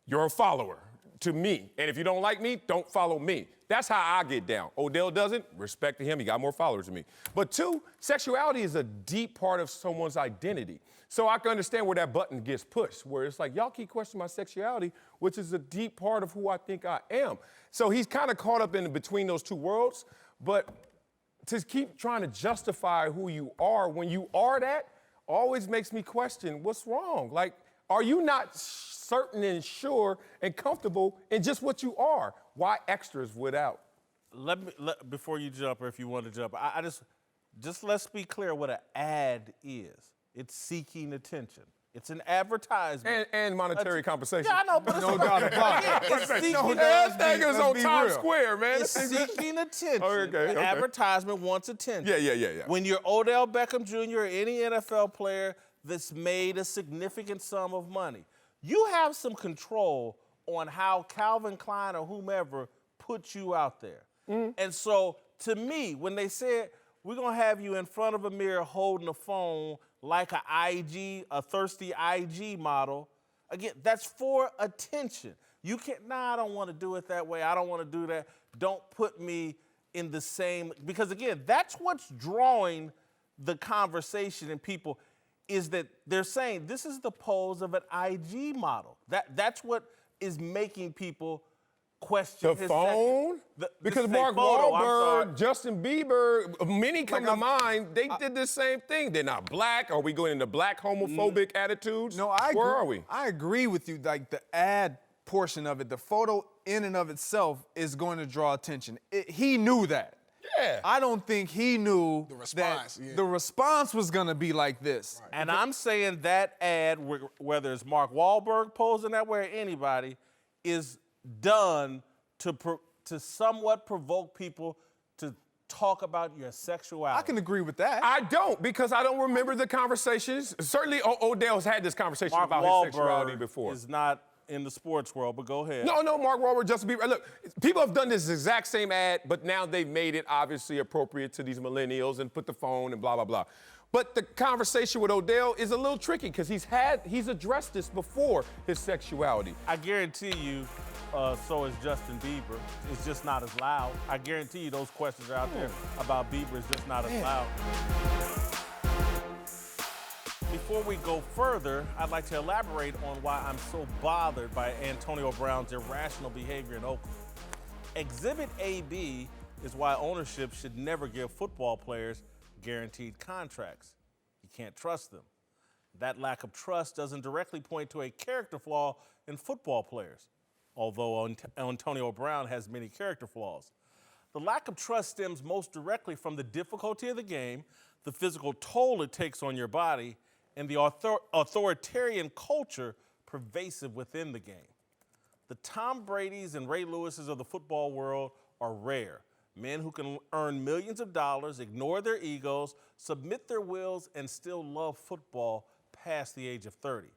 You're a follower to me, and if you don't like me, don't follow me. That's how I get down. Odell doesn't. Respect to him. He got more followers than me. But two, sexuality is a deep part of someone's identity. So I can understand where that button gets pushed, where it's like, y'all keep questioning my sexuality, which is a deep part of who I think I am. So he's kind of caught up in between those two worlds, but to keep trying to justify who you are when you are that always makes me question what's wrong. Like, are you not certain and sure and comfortable in just what you are? Why extras without? Before you jump, or if you want to jump, I just let's be clear what an ad is. It's seeking attention. It's an advertisement. And monetary compensation. Yeah, I know, but No doubt about it. it's seeking That thing is on Times Square, man. It's seeking attention. Okay. An advertisement wants attention. Yeah. When you're Odell Beckham Jr. or any NFL player that's made a significant sum of money, you have some control on how Calvin Klein or whomever puts you out there. And so, to me, when they said, we're going to have you in front of a mirror holding a phone like a thirsty IG model, again, that's for attention. You can't, I don't want to do it that way. I don't want to do that. Don't put me in the same, because again, that's what's drawing the conversation in people, is that they're saying this is the pose of an IG model. That's what is making people question the phone? Because Mark Wahlberg, Justin Bieber, many come to mind, they did the same thing. They're not black. Are we going into black homophobic attitudes? No, I agree. Where are we? I agree with you. Like, the ad portion of it, the photo in and of itself is going to draw attention. He knew that. Yeah. I don't think he knew The response, that the response was going to be like this. Right. And I'm saying that ad, whether it's Mark Wahlberg posing that way or anybody, is done to somewhat provoke people to talk about your sexuality. I can agree with that. I don't, because I don't remember the conversations. Certainly, Odell's had this conversation Mark about Wahlberg his sexuality before. Is not in the sports world, but go ahead. No, Mark Wahlberg, Justin Bieber. Look, people have done this exact same ad, but now they've made it obviously appropriate to these millennials and put the phone and blah, blah, blah. But the conversation with Odell is a little tricky because he's addressed this before, his sexuality. I guarantee you, so is Justin Bieber. It's just not as loud. I guarantee you those questions are out there about Bieber. It's just not as loud. Before we go further, I'd like to elaborate on why I'm so bothered by Antonio Brown's irrational behavior in Oakland. Exhibit AB is why ownership should never give football players guaranteed contracts. You can't trust them. That lack of trust doesn't directly point to a character flaw in football players, although Antonio Brown has many character flaws. The lack of trust stems most directly from the difficulty of the game, the physical toll it takes on your body, and the authoritarian culture pervasive within the game. The Tom Bradys and Ray Lewises of the football world are rare. Men who can earn millions of dollars, ignore their egos, submit their wills, and still love football past the age of 30.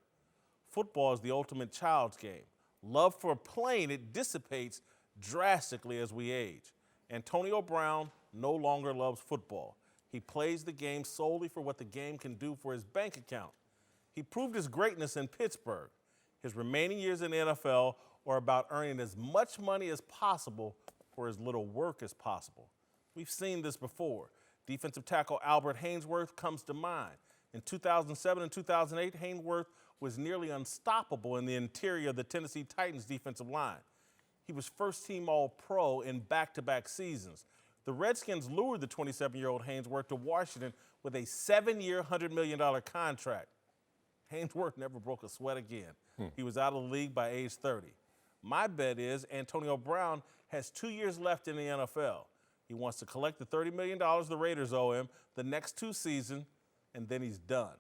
Football is the ultimate child's game. Love for playing it dissipates drastically as we age. Antonio Brown no longer loves football. He plays the game solely for what the game can do for his bank account. He proved his greatness in Pittsburgh. His remaining years in the NFL are about earning as much money as possible for as little work as possible. We've seen this before. Defensive tackle Albert Haynesworth comes to mind. In 2007 and 2008, Haynesworth was nearly unstoppable in the interior of the Tennessee Titans defensive line. He was first-team All-Pro in back-to-back seasons. The Redskins lured the 27-year-old Haynesworth to Washington with a 7-year, $100 million contract. Haynesworth never broke a sweat again. He was out of the league by age 30. My bet is Antonio Brown has 2 years left in the NFL. He wants to collect the $30 million the Raiders owe him the next 2 seasons, and then he's done.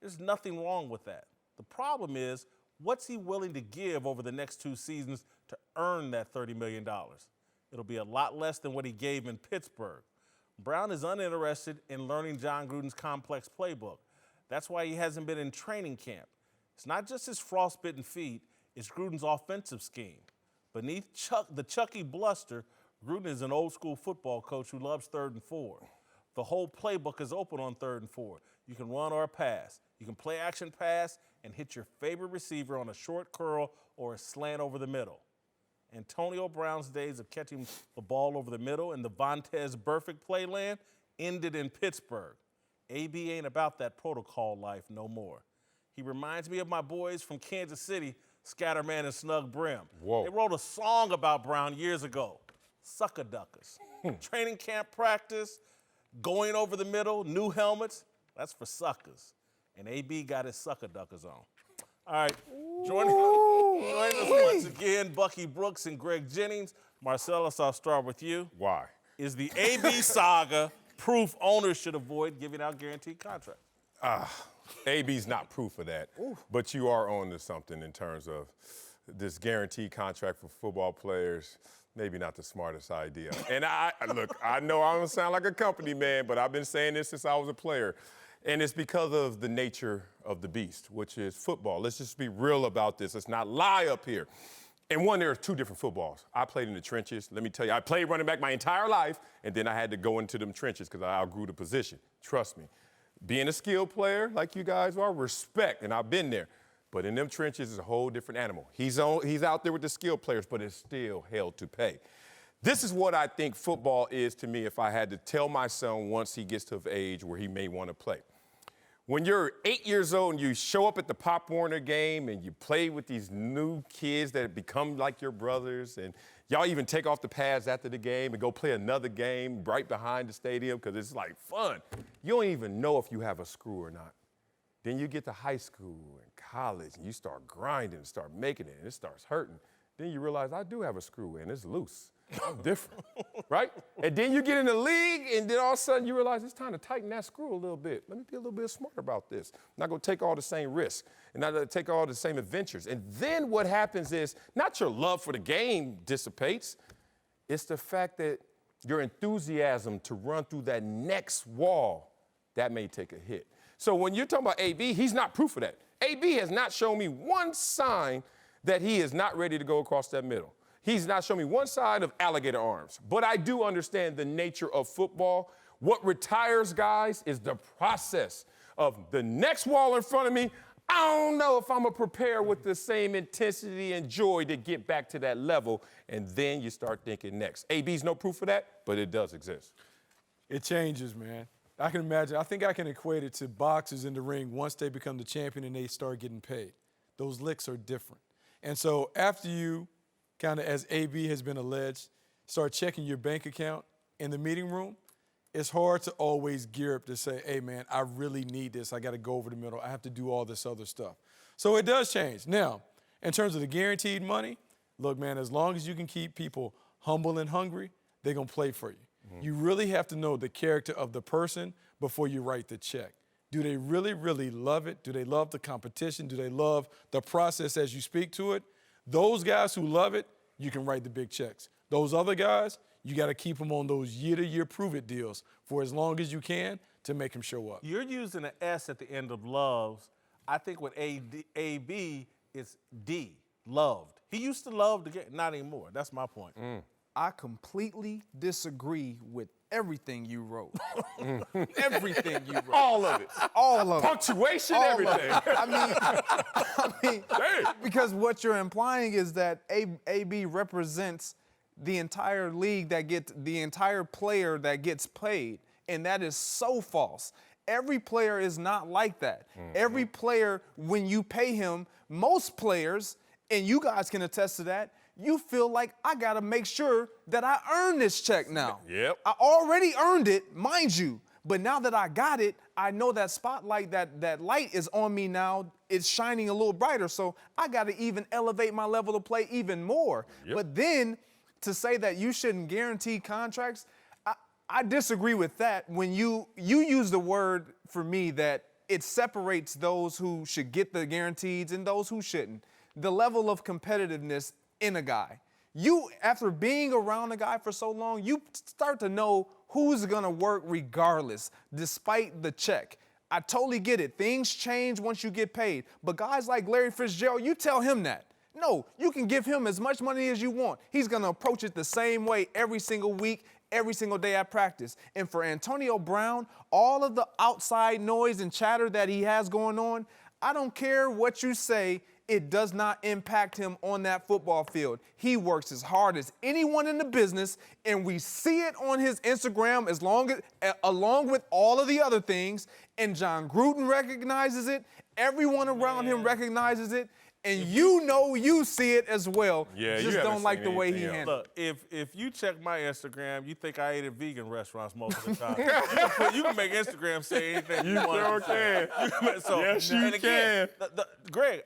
There's nothing wrong with that. The problem is, what's he willing to give over the next 2 seasons to earn that $30 million? It'll be a lot less than what he gave in Pittsburgh. Brown is uninterested in learning John Gruden's complex playbook. That's why he hasn't been in training camp. It's not just his frostbitten feet, it's Gruden's offensive scheme. Beneath the Chucky bluster, Gruden is an old-school football coach who loves 3rd and 4. The whole playbook is open on 3rd and 4. You can run or pass. You can play action pass and hit your favorite receiver on a short curl or a slant over the middle. Antonio Brown's days of catching the ball over the middle in the Vontaze Burfict playland ended in Pittsburgh. AB ain't about that protocol life no more. He reminds me of my boys from Kansas City, Scatterman and Snug Brim. Whoa. They wrote a song about Brown years ago, Sucker Duckers. Training camp practice, going over the middle, new helmets, that's for suckers. And AB got his Sucker Duckers on. All right, joining us once again, Bucky Brooks and Greg Jennings. Marcellus, I'll start with you. Why? Is the AB saga proof owners should avoid giving out guaranteed contracts? AB's not proof of that, but you are on to something in terms of this guaranteed contract for football players. Maybe not the smartest idea. And look, I know I don't sound like a company man, but I've been saying this since I was a player. And it's because of the nature of the beast, which is football. Let's just be real about this. Let's not lie up here. And one, there are 2 different footballs. I played in the trenches. Let me tell you, I played running back my entire life, and then I had to go into them trenches because I outgrew the position. Trust me. Being a skilled player like you guys are, respect, and I've been there. But in them trenches is a whole different animal. He's out there with the skilled players, but it's still hell to pay. This is what I think football is to me if I had to tell my son once he gets to an age where he may want to play. When you're 8 years old and you show up at the Pop Warner game and you play with these new kids that become like your brothers, and y'all even take off the pads after the game and go play another game right behind the stadium because it's like fun. You don't even know if you have a screw or not. Then you get to high school and college and you start grinding and start making it and it starts hurting. Then you realize I do have a screw and it's loose. I'm different, right? And then you get in the league and then all of a sudden you realize it's time to tighten that screw a little bit. Let me be a little bit smarter about this. I'm not gonna take all the same risks and not gonna take all the same adventures. And then what happens is not your love for the game dissipates, it's the fact that your enthusiasm to run through that next wall, that may take a hit. So when you're talking about AB, he's not proof of that. AB has not shown me one sign that he is not ready to go across that middle. He's not shown me one side of alligator arms. But I do understand the nature of football. What retires guys is the process of the next wall in front of me. I don't know if I'm going to prepare with the same intensity and joy to get back to that level. And then you start thinking next. AB's no proof of that, but it does exist. It changes, man. I can imagine. I think I can equate it to boxers in the ring once they become the champion and they start getting paid. Those licks are different. And so after you, kind of as AB has been alleged, start checking your bank account in the meeting room, it's hard to always gear up to say, hey, man, I really need this. I got to go over the middle. I have to do all this other stuff. So it does change. Now, in terms of the guaranteed money, look, man, as long as you can keep people humble and hungry, they're going to play for you. You really have to know the character of the person before you write the check. Do they really, really love it? Do they love the competition? Do they love the process as you speak to it? Those guys who love it, you can write the big checks. Those other guys, you got to keep them on those year-to-year prove-it deals for as long as you can to make them show up. You're using an S at the end of loves. I think with AB, it's D, loved. He used to love the game, not anymore. That's my point. I completely disagree with everything you wrote. Everything you wrote. All of it. All of it. Punctuation, All of everything. it. I mean, because what you're implying is that AB represents the entire league the entire player that gets paid, and that is so false. Every player is not like that. Every player, when you pay him, most players, and you guys can attest to that, you feel like I got to make sure that I earn this check now. Yep. I already earned it, mind you, but now that I got it, I know that spotlight, that light is on me now. It's shining a little brighter, so I got to even elevate my level of play even more. Yep. But then to say that you shouldn't guarantee contracts, I disagree with that. When you use the word for me that it separates those who should get the guarantees and those who shouldn't. The level of competitiveness in a guy. You, after being around a guy for so long, you start to know who's gonna work regardless, despite the check. I totally get it. Things change once you get paid. But guys like Larry Fitzgerald, you tell him that. No, you can give him as much money as you want. He's gonna approach it the same way every single week, every single day at practice. And for Antonio Brown, all of the outside noise and chatter that he has going on, I don't care what you say, it does not impact him on that football field. He works as hard as anyone in the business, and we see it on his Instagram along with all of the other things, and John Gruden recognizes it, everyone around him recognizes it, and you know you see it as well. Yeah, just don't like the way he handled it. Look, if you check my Instagram, you think I ate at vegan restaurants most of the time. you can make Instagram say anything you want. Sure can. So, Yes, you and again, can. Greg,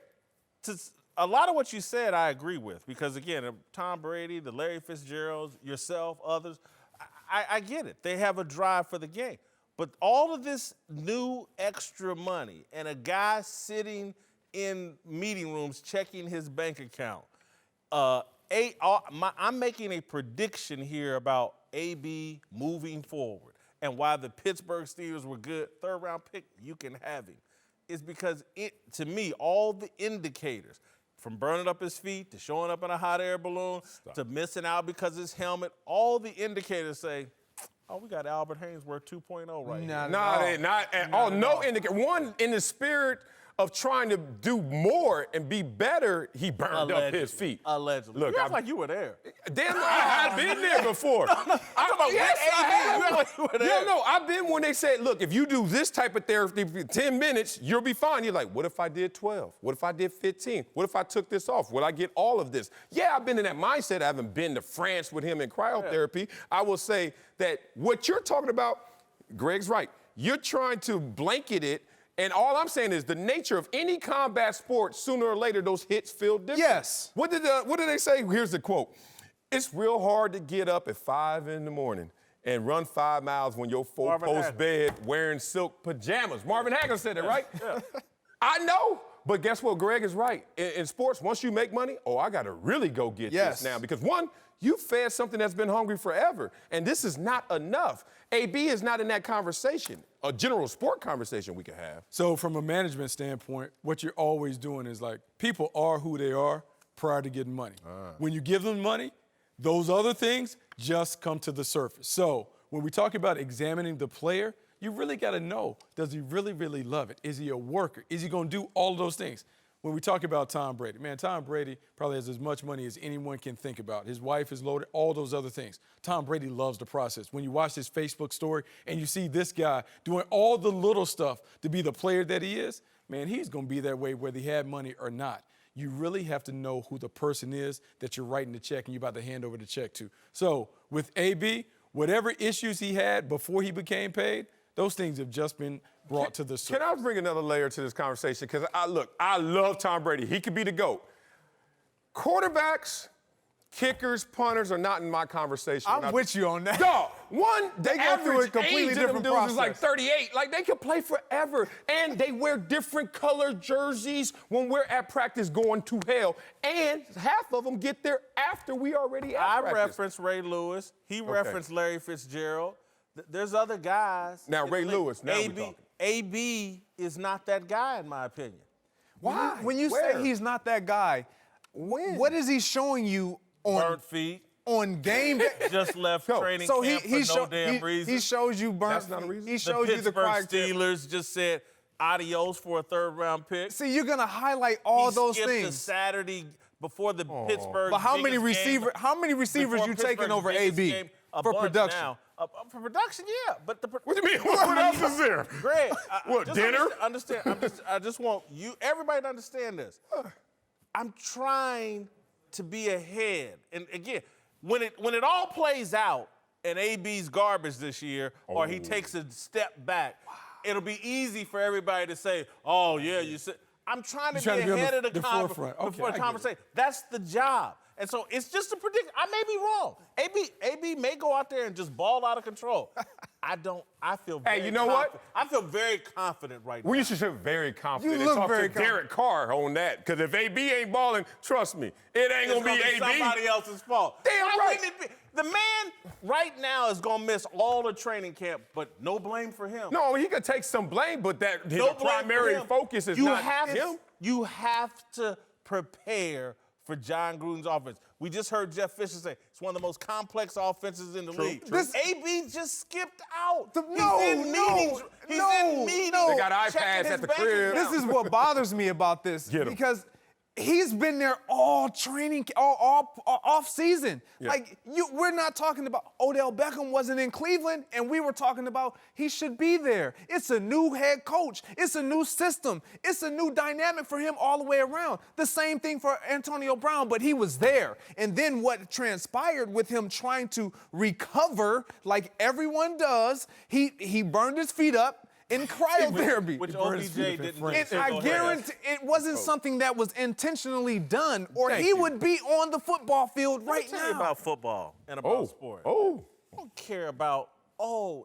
a lot of what you said I agree with, because again, Tom Brady, the Larry Fitzgeralds, yourself, others, I get it. They have a drive for the game. But all of this new extra money and a guy sitting in meeting rooms checking his bank account, I'm making a prediction here about AB moving forward and why the Pittsburgh Steelers were good. Third-round pick, you can have him. It's because to me, all the indicators, from burning up his feet to showing up in a hot air balloon to missing out because of his helmet, all the indicators say, oh, we got Albert Haynesworth 2.0 right here. Not at all. No indicator. One, in the spirit of trying to do more and be better, he burned up his feet. Allegedly. Look, you act like you were there. Damn, I've been there before. I've been when they said, look, if you do this type of therapy for 10 minutes, you'll be fine. You're like, what if I did 12? What if I did 15? What if I took this off? Will I get all of this? Yeah, I've been in that mindset. I haven't been to France with him in cryotherapy. I will say that what you're talking about, Greg's right. You're trying to blanket it. And all I'm saying is the nature of any combat sport, sooner or later, those hits feel different. Yes. What did they say? Here's the quote. It's real hard to get up at 5 in the morning and run 5 miles when you're four-post bed wearing silk pajamas. Marvin Hagler said it, right? Yeah. I know, but guess what? Greg is right. In sports, once you make money, I got to really go get this now. Because one, you fed something that's been hungry forever, and this is not enough. AB is not in that conversation, a general sport conversation we could have. So from a management standpoint, what you're always doing is like, people are who they are prior to getting money. When you give them money, those other things just come to the surface. So when we talk about examining the player, you really got to know, does he really, really love it? Is he a worker? Is he going to do all of those things? When we talk about Tom Brady, man, Tom Brady probably has as much money as anyone can think about. His wife is loaded, all those other things. Tom Brady loves the process. When you watch his Facebook story and you see this guy doing all the little stuff to be the player that he is, man, he's going to be that way whether he had money or not. You really have to know who the person is that you're writing the check and you're about to hand over the check to. So with AB, whatever issues he had before he became paid, those things have just been brought to the surface. Can I bring another layer to this conversation? Because I love Tom Brady. He could be the GOAT. Quarterbacks, kickers, punters are not in my conversation. I'm with you on that. Dog, the go through a average completely age of them different dudes process. is like 38. Like, they could play forever. And they wear different colored jerseys when we're at practice going to hell. And half of them get there after we already at I practice. referenced Ray Lewis. He referenced Larry Fitzgerald. There's other guys. Now, Ray Lewis, now we're talking. AB is not that guy, in my opinion. Why? When you say he's not that guy, what is he showing you on Burnt feet. On game day? Just left training so camp for no damn reason. He shows you burnt. That's not a reason. He shows you the quiet Steelers just said adios for a third-round pick. See, you're gonna highlight all those skipped things. the Saturday before the Pittsburgh. But how many biggest game, receivers you taking over AB for production? Now. For production, yeah. But What do you mean? What else is there? Greg, What, dinner? I just want everybody to understand this. I'm trying to be ahead. And again, when it all plays out and AB's garbage this year, or he takes a step back, it'll be easy for everybody to say, "Oh yeah, you said." I'm trying to be ahead of the forefront. before the conversation. That's the job. And so it's just a prediction. I may be wrong. AB may go out there and just ball out of control. I feel very you know what? I feel very confident right now. Well, you should feel very confident. You look and talk very to Derek Carr on that. Because if AB ain't balling, trust me, it ain't going to be AB. Somebody else's fault. Damn right. wouldn't it be? The man right now is going to miss all the training camp, but no blame for him. No, he could take some blame, but the No blame for primary him. focus is not him. You have to prepare for John Gruden's offense. We just heard Jeff Fisher say it's one of the most complex offenses in the league. AB just skipped out. He's in meetings. They got iPads checking at the his bank crib. account. This is what bothers me about this Get him. because he's been there all training, all off season. Yeah. Like we're not talking about Odell Beckham wasn't in Cleveland, and we were talking about he should be there. It's a new head coach. It's a new system. It's a new dynamic for him all the way around. The same thing for Antonio Brown, but he was there. And then what transpired with him trying to recover, like everyone does, he burned his feet up in cryotherapy. Which OBJ didn't do. And I guarantee it wasn't something that was intentionally done, or he would be on the football field right Let me tell you now. about football and about sports. I don't care about,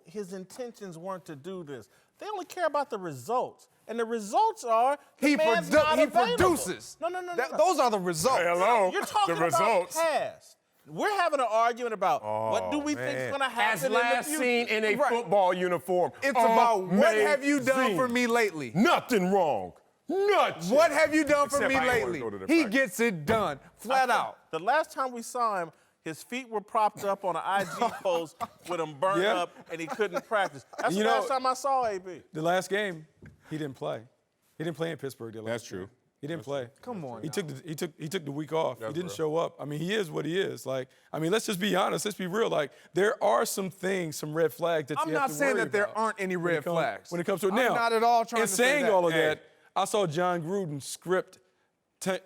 his intentions weren't to do this. They only care about the results. And the results are He man's not available. produces. No. Those are the results. Hello. You're talking the results. about past. We're having an argument about what do we think is going to happen As in the last future. seen in a football uniform. It's about what have you done for me lately? Nothing wrong. Nothing. What have you done for Except me I ain't wanna lately? go to the He practice. gets it done, flat out. The last time we saw him, his feet were propped up on an IG post with him burned up, and he couldn't practice. That's the last time I saw AB. The last game, he didn't play. He didn't play in Pittsburgh. That's true. He didn't play. Come on He now. took the week off. That's he didn't real. show up. I mean, he is what he is. Like, I mean, let's just be honest. Let's be real. Like, there are some things, some red flags that I'm you have not to saying worry that there about aren't any red flags. when it comes to it. I'm Now, not at all trying in to say saying that. all of Hey. that, I saw John Gruden script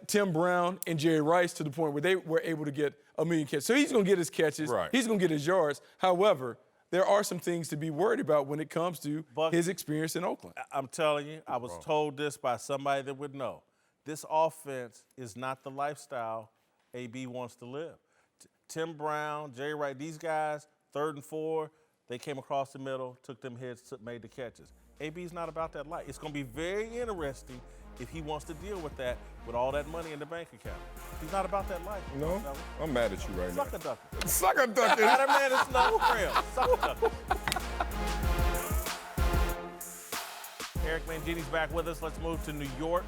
Tim Brown and Jerry Rice to the point where they were able to get a million catches. So he's going to get his catches. Right. He's going to get his yards. However, there are some things to be worried about when it comes to Buck, his experience in Oakland. I'm telling you, I was told this by somebody that would know. This offense is not the lifestyle AB wants to live. Tim Brown, Jerry Rice, these guys, 3rd and 4, they came across the middle, took them hits, made the catches. AB's not about that life. It's going to be very interesting if he wants to deal with that with all that money in the bank account. He's not about that life. No, I'm mad at you right now. Suck a duck. Suck a duck. Not a man is no real. Suck a duck. Eric Mangini's back with us. Let's move to New York,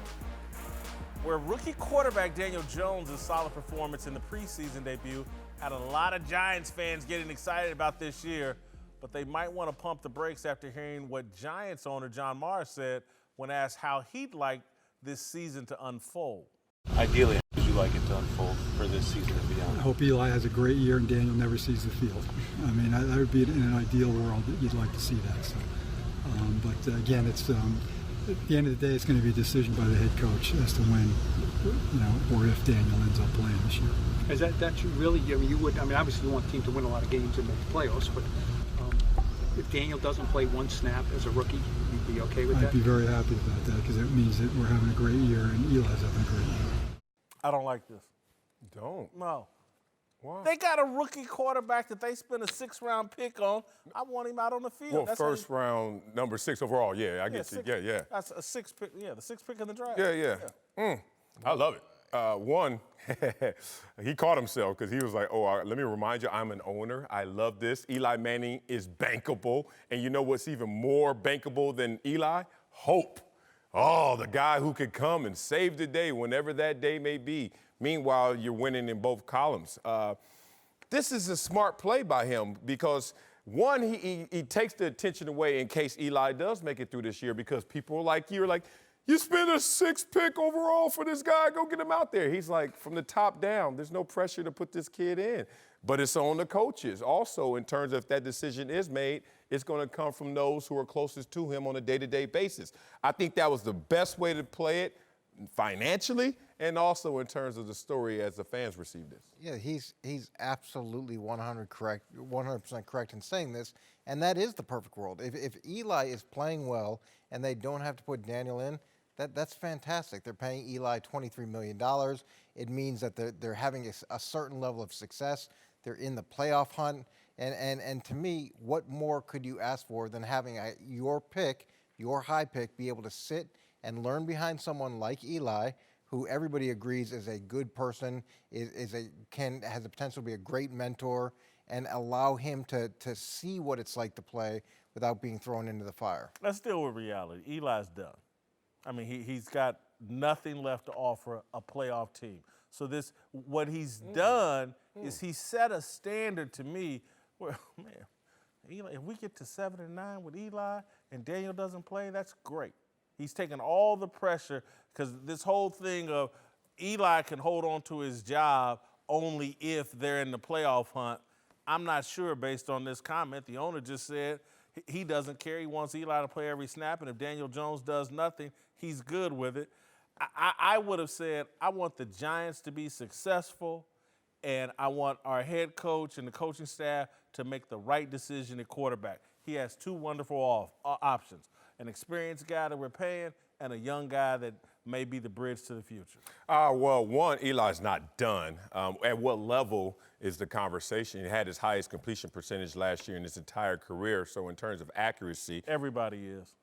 where rookie quarterback Daniel Jones' solid performance in the preseason debut had a lot of Giants fans getting excited about this year, but they might want to pump the brakes after hearing what Giants owner John Mara said when asked how he'd like this season to unfold. Ideally, how would you like it to unfold for this season and beyond? I hope Eli has a great year and Daniel never sees the field. I mean, that would be in an ideal world that you'd like to see that. So, but again, it's at the end of the day, it's going to be a decision by the head coach as to when or if Daniel ends up playing this year. Is that you really? I mean, you would. I mean, obviously you want the team to win a lot of games and make the playoffs, but if Daniel doesn't play one snap as a rookie, you'd be okay with that? I'd be very happy about that because it means that we're having a great year and Eli's having a great year. I don't like this. Don't. No. Why? They got a rookie quarterback that they spent a 6th-round pick on. I want him out on the field. Well, That's first round, number 6 overall. Yeah, I get you. Yeah. That's a 6th pick. Yeah, the 6th pick in the draft. Yeah. I love it. One, he caught himself because he was like, let me remind you, I'm an owner. I love this. Eli Manning is bankable. And you know what's even more bankable than Eli? Hope. Oh, the guy who could come and save the day whenever that day may be. Meanwhile, you're winning in both columns. This is a smart play by him because, one, he takes the attention away in case Eli does make it through this year because people like you are like, you spent a 6th pick overall for this guy, go get him out there. He's like, from the top down, there's no pressure to put this kid in. But it's on the coaches. Also, in terms of if that decision is made, it's going to come from those who are closest to him on a day-to-day basis. I think that was the best way to play it financially and also in terms of the story as the fans receive this. Yeah, he's absolutely 100% correct in saying this, and that is the perfect world. If Eli is playing well and they don't have to put Daniel in, that's fantastic. They're paying Eli $23 million. It means that they're having a certain level of success. They're in the playoff hunt. And to me, what more could you ask for than having your high pick, be able to sit and learn behind someone like Eli, who everybody agrees is a good person, has the potential to be a great mentor, and allow him to see what it's like to play without being thrown into the fire. Let's deal with reality. Eli's done. I mean, he's got nothing left to offer a playoff team. So what he's done is he set a standard to me where, man, Eli, if we get to 7-9 with Eli and Daniel doesn't play, that's great. He's taken all the pressure because this whole thing of Eli can hold on to his job only if they're in the playoff hunt. I'm not sure based on this comment. The owner just said he doesn't care. He wants Eli to play every snap, and if Daniel Jones does nothing, he's good with it. I would have said I want the Giants to be successful, and I want our head coach and the coaching staff to make the right decision at quarterback. He has two wonderful options, an experienced guy that we're paying and a young guy that may be the bridge to the future. Well, one, Eli's not done. At what level is the conversation? He had his highest completion percentage last year in his entire career, so in terms of accuracy. Everybody is.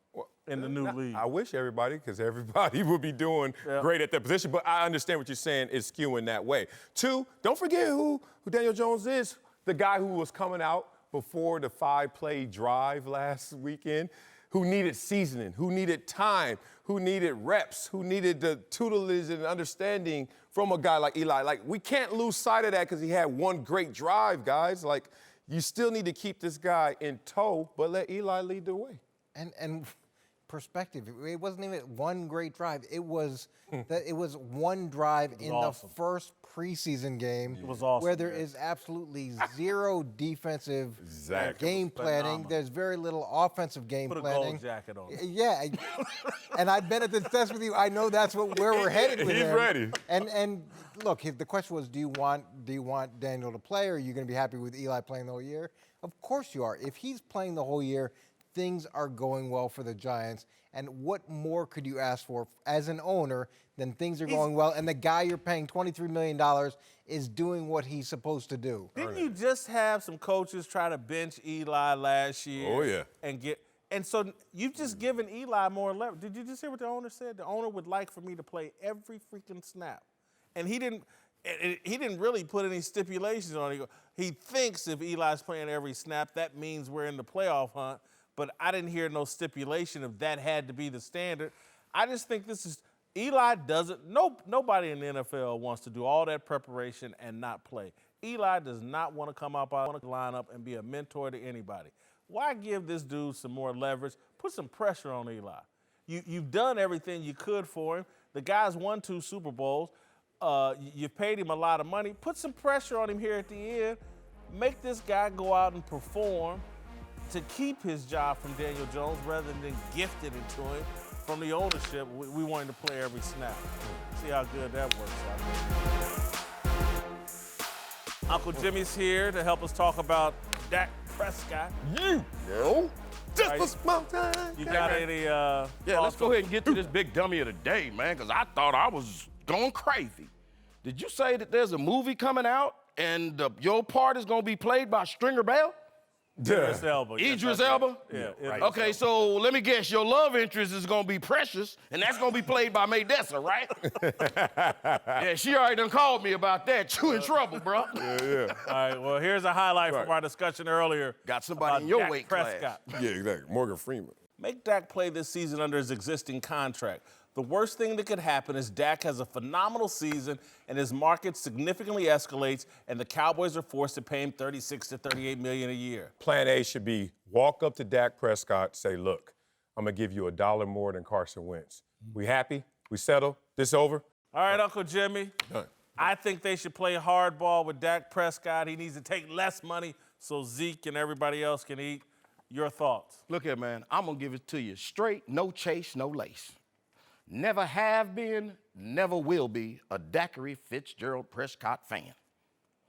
In the new league. I wish everybody, because everybody would be doing great at that position, but I understand what you're saying is skewing that way. Two, don't forget who Daniel Jones is, the guy who was coming out before the 5-play drive last weekend, who needed seasoning, who needed time, who needed reps, who needed the tutelage and understanding from a guy like Eli. Like, we can't lose sight of that because he had one great drive, guys. Like, you still need to keep this guy in tow, but let Eli lead the way. And perspective, it wasn't even one great drive. It was one drive in awesome. The first preseason game. It was awesome, where there is absolutely zero defensive game planning. Phenomenal. There's very little offensive game planning. Put a gold jacket on. Yeah, and I've been at this test with you. I know that's where we're headed with him. He's ready. And look, the question was, do you want Daniel to play, or are you going to be happy with Eli playing the whole year? Of course you are. If he's playing the whole year, things are going well for the Giants, and what more could you ask for as an owner than things are going well, and the guy you're paying $23 million is doing what he's supposed to do? Didn't you just have some coaches try to bench Eli last year? Oh, yeah. And so you've just given Eli more leverage. Did you just hear what the owner said? The owner would like for me to play every freaking snap. And he didn't really put any stipulations on it. He thinks if Eli's playing every snap, that means we're in the playoff hunt. But I didn't hear no stipulation if that had to be the standard. I just think Eli doesn't, nobody in the NFL wants to do all that preparation and not play. Eli does not want to come up out of the lineup and be a mentor to anybody. Why give this dude some more leverage? Put some pressure on Eli. You've done everything you could for him. The guy's won 2 Super Bowls. You've paid him a lot of money. Put some pressure on him here at the end. Make this guy go out and perform to keep his job from Daniel Jones rather than gift it to him from the ownership, we want him to play every snap. See how good that works out. Uncle Jimmy's here to help us talk about Dak Prescott. Just a small time. You got any Yeah, let's go ahead and get to this big dummy of the day, man, because I thought I was going crazy. Did you say that there's a movie coming out and your part is going to be played by Stringer Bell? Idris Elba. Idris Elba? Yeah. Right. Okay, so let me guess, your love interest is gonna be Precious, and that's gonna be played by Maydessa, right? Yeah, she already done called me about that. You in trouble, bro. All right, well, here's a highlight from our discussion earlier. Got somebody in your Dak weight Prescott. class. Yeah, exactly. Morgan Freeman. Make Dak play this season under his existing contract. The worst thing that could happen is Dak has a phenomenal season and his market significantly escalates and the Cowboys are forced to pay him $36 to $38 million a year. Plan A should be walk up to Dak Prescott, say, look, I'm going to give you $1 more than Carson Wentz. We happy? We settle? This over? All right, Uncle Jimmy. Done. I think they should play hardball with Dak Prescott. He needs to take less money so Zeke and everybody else can eat. Your thoughts? Look here, man, I'm gonna give it to you straight, no chase, no lace. Never have been, never will be a Dackery Fitzgerald Prescott fan.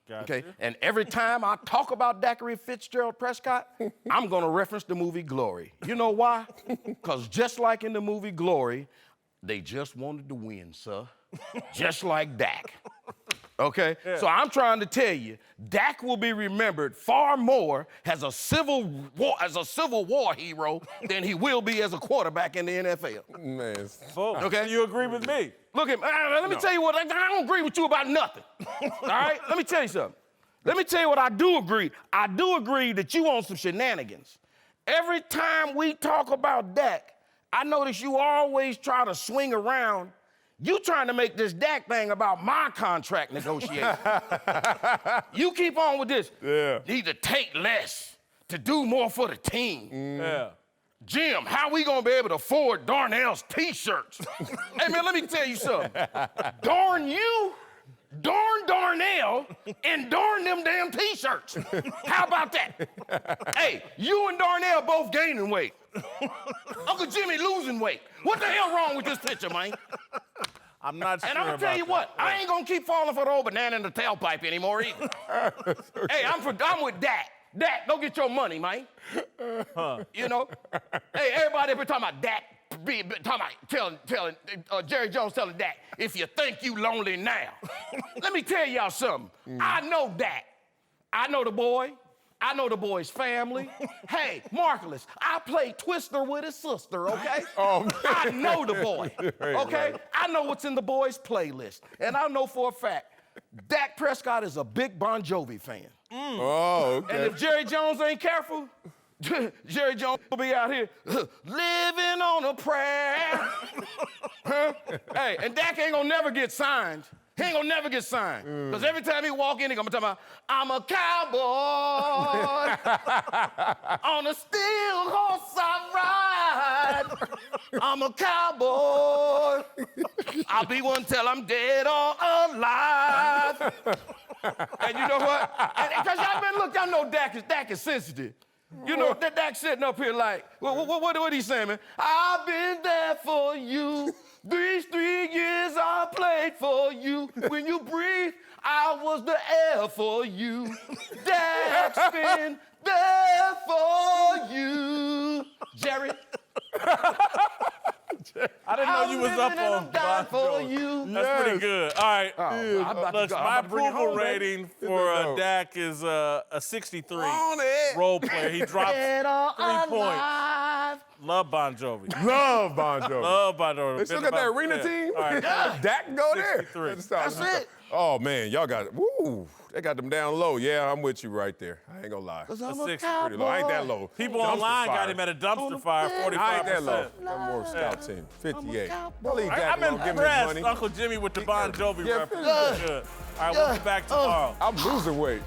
Gotcha. Okay, and every time I talk about Dackery Fitzgerald Prescott, I'm gonna reference the movie Glory. You know why? Because just like in the movie Glory, they just wanted to win, sir. Just like Dak. Okay? Yeah. So I'm trying to tell you, Dak will be remembered far more as a Civil War hero than he will be as a quarterback in the NFL. Man. Okay? You agree with me? Look at let me tell you what, I don't agree with you about nothing. All right? Let me tell you something. Let me tell you what I do agree. I do agree that you on some shenanigans. Every time we talk about Dak, I notice you always try to swing around. You trying to make this Dak thing about my contract negotiation. You keep on with this. Yeah. Need to take less to do more for the team. Yeah. Jim, how we gonna be able to afford Darnell's t-shirts? Hey man, let me tell you something. Darn you, darn Darnell, and darn them damn t-shirts. How about that? Hey, you and Darnell both gaining weight. Uncle Jimmy losing weight. What the hell wrong with this picture, man? I'm not sure. And I'm gonna tell you what, I ain't gonna keep falling for the old banana in the tailpipe anymore either. Hey, I'm with Dak. Dak, go get your money, man. You know? Hey, everybody been talking about Dak, telling Jerry Jones telling Dak, if you think you lonely now. Let me tell y'all something. I know Dak. I know the boy. I know the boy's family. Hey, Marcellus, I play Twister with his sister, okay? Oh, man. I know the boy, okay? I know what's in the boy's playlist. And I know for a fact, Dak Prescott is a big Bon Jovi fan. Oh, okay. And if Jerry Jones ain't careful, Jerry Jones will be out here living on a prayer. Huh? Hey, and Dak ain't gonna never get signed. He ain't gonna never get signed. Because every time he walk in, he gonna be talking about, I'm a cowboy on a steel horse I ride. I'm a cowboy. I'll be one till I'm dead or alive. And you know what? Because y'all know Dak is sensitive. You know, that Dak sitting up here like, what he saying, man? I've been there for you. These 3 years I played for you. When you breathe, I was the air for you. Dak's been there for you. Jerry. I didn't know you was up on Bon Jovi. That's pretty good. All right. Look, my approval rating for Dak is a 63 role player. He dropped 3 points. Love Bon Jovi. Love Bon Jovi. Love Bon Jovi. They still got that arena team? All right. Dak go there. 63. That's it. Oh, man, y'all got it. Woo. They got them down low. Yeah, I'm with you right there. I ain't gonna lie. I'm a 60. Pretty low. I ain't that low. People Dumpster online fire. got him at a dumpster fire, 45%. I ain't that low. I'm more scout team. 58. Don't leave Dak I'm alone. Give me his impressed, money. Uncle Jimmy, with the Bon Jovi reference. Yeah. Good. All right, we'll be back tomorrow. I'm losing weight.